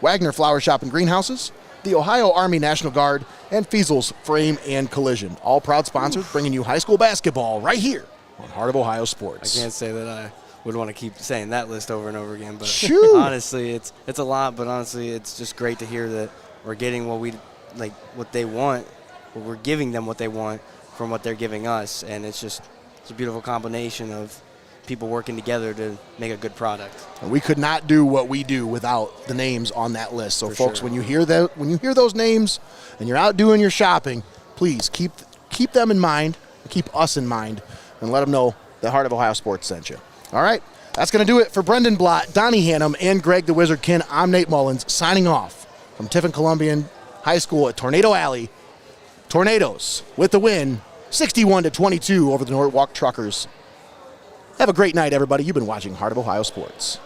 Wagner Flower Shop and Greenhouses, the Ohio Army National Guard, and Feasel's Frame and Collision. All proud sponsors bringing you high school basketball right here on Heart of Ohio Sports. I can't say that I would want to keep saying that list over and over again, but Shoot. honestly, it's a lot, but honestly, it's just great to hear that we're getting what they want, we're giving them what they want from what they're giving us, and it's a beautiful combination of people working together to make a good product. And we could not do what we do without the names on that list. So, For folks, sure. when you hear those names and you're out doing your shopping, please keep them in mind, keep us in mind, and let them know that Heart of Ohio Sports sent you. All right, that's going to do it for Brendon, Blott, Donnie Hannam, and Greg the Wizard Kinn. I'm Nate Mullins, signing off from Tiffin Columbian High School at Tornado Alley. Tornadoes with the win, 61-22 over the Norwalk Truckers. Have a great night, everybody. You've been watching Heart of Ohio Sports.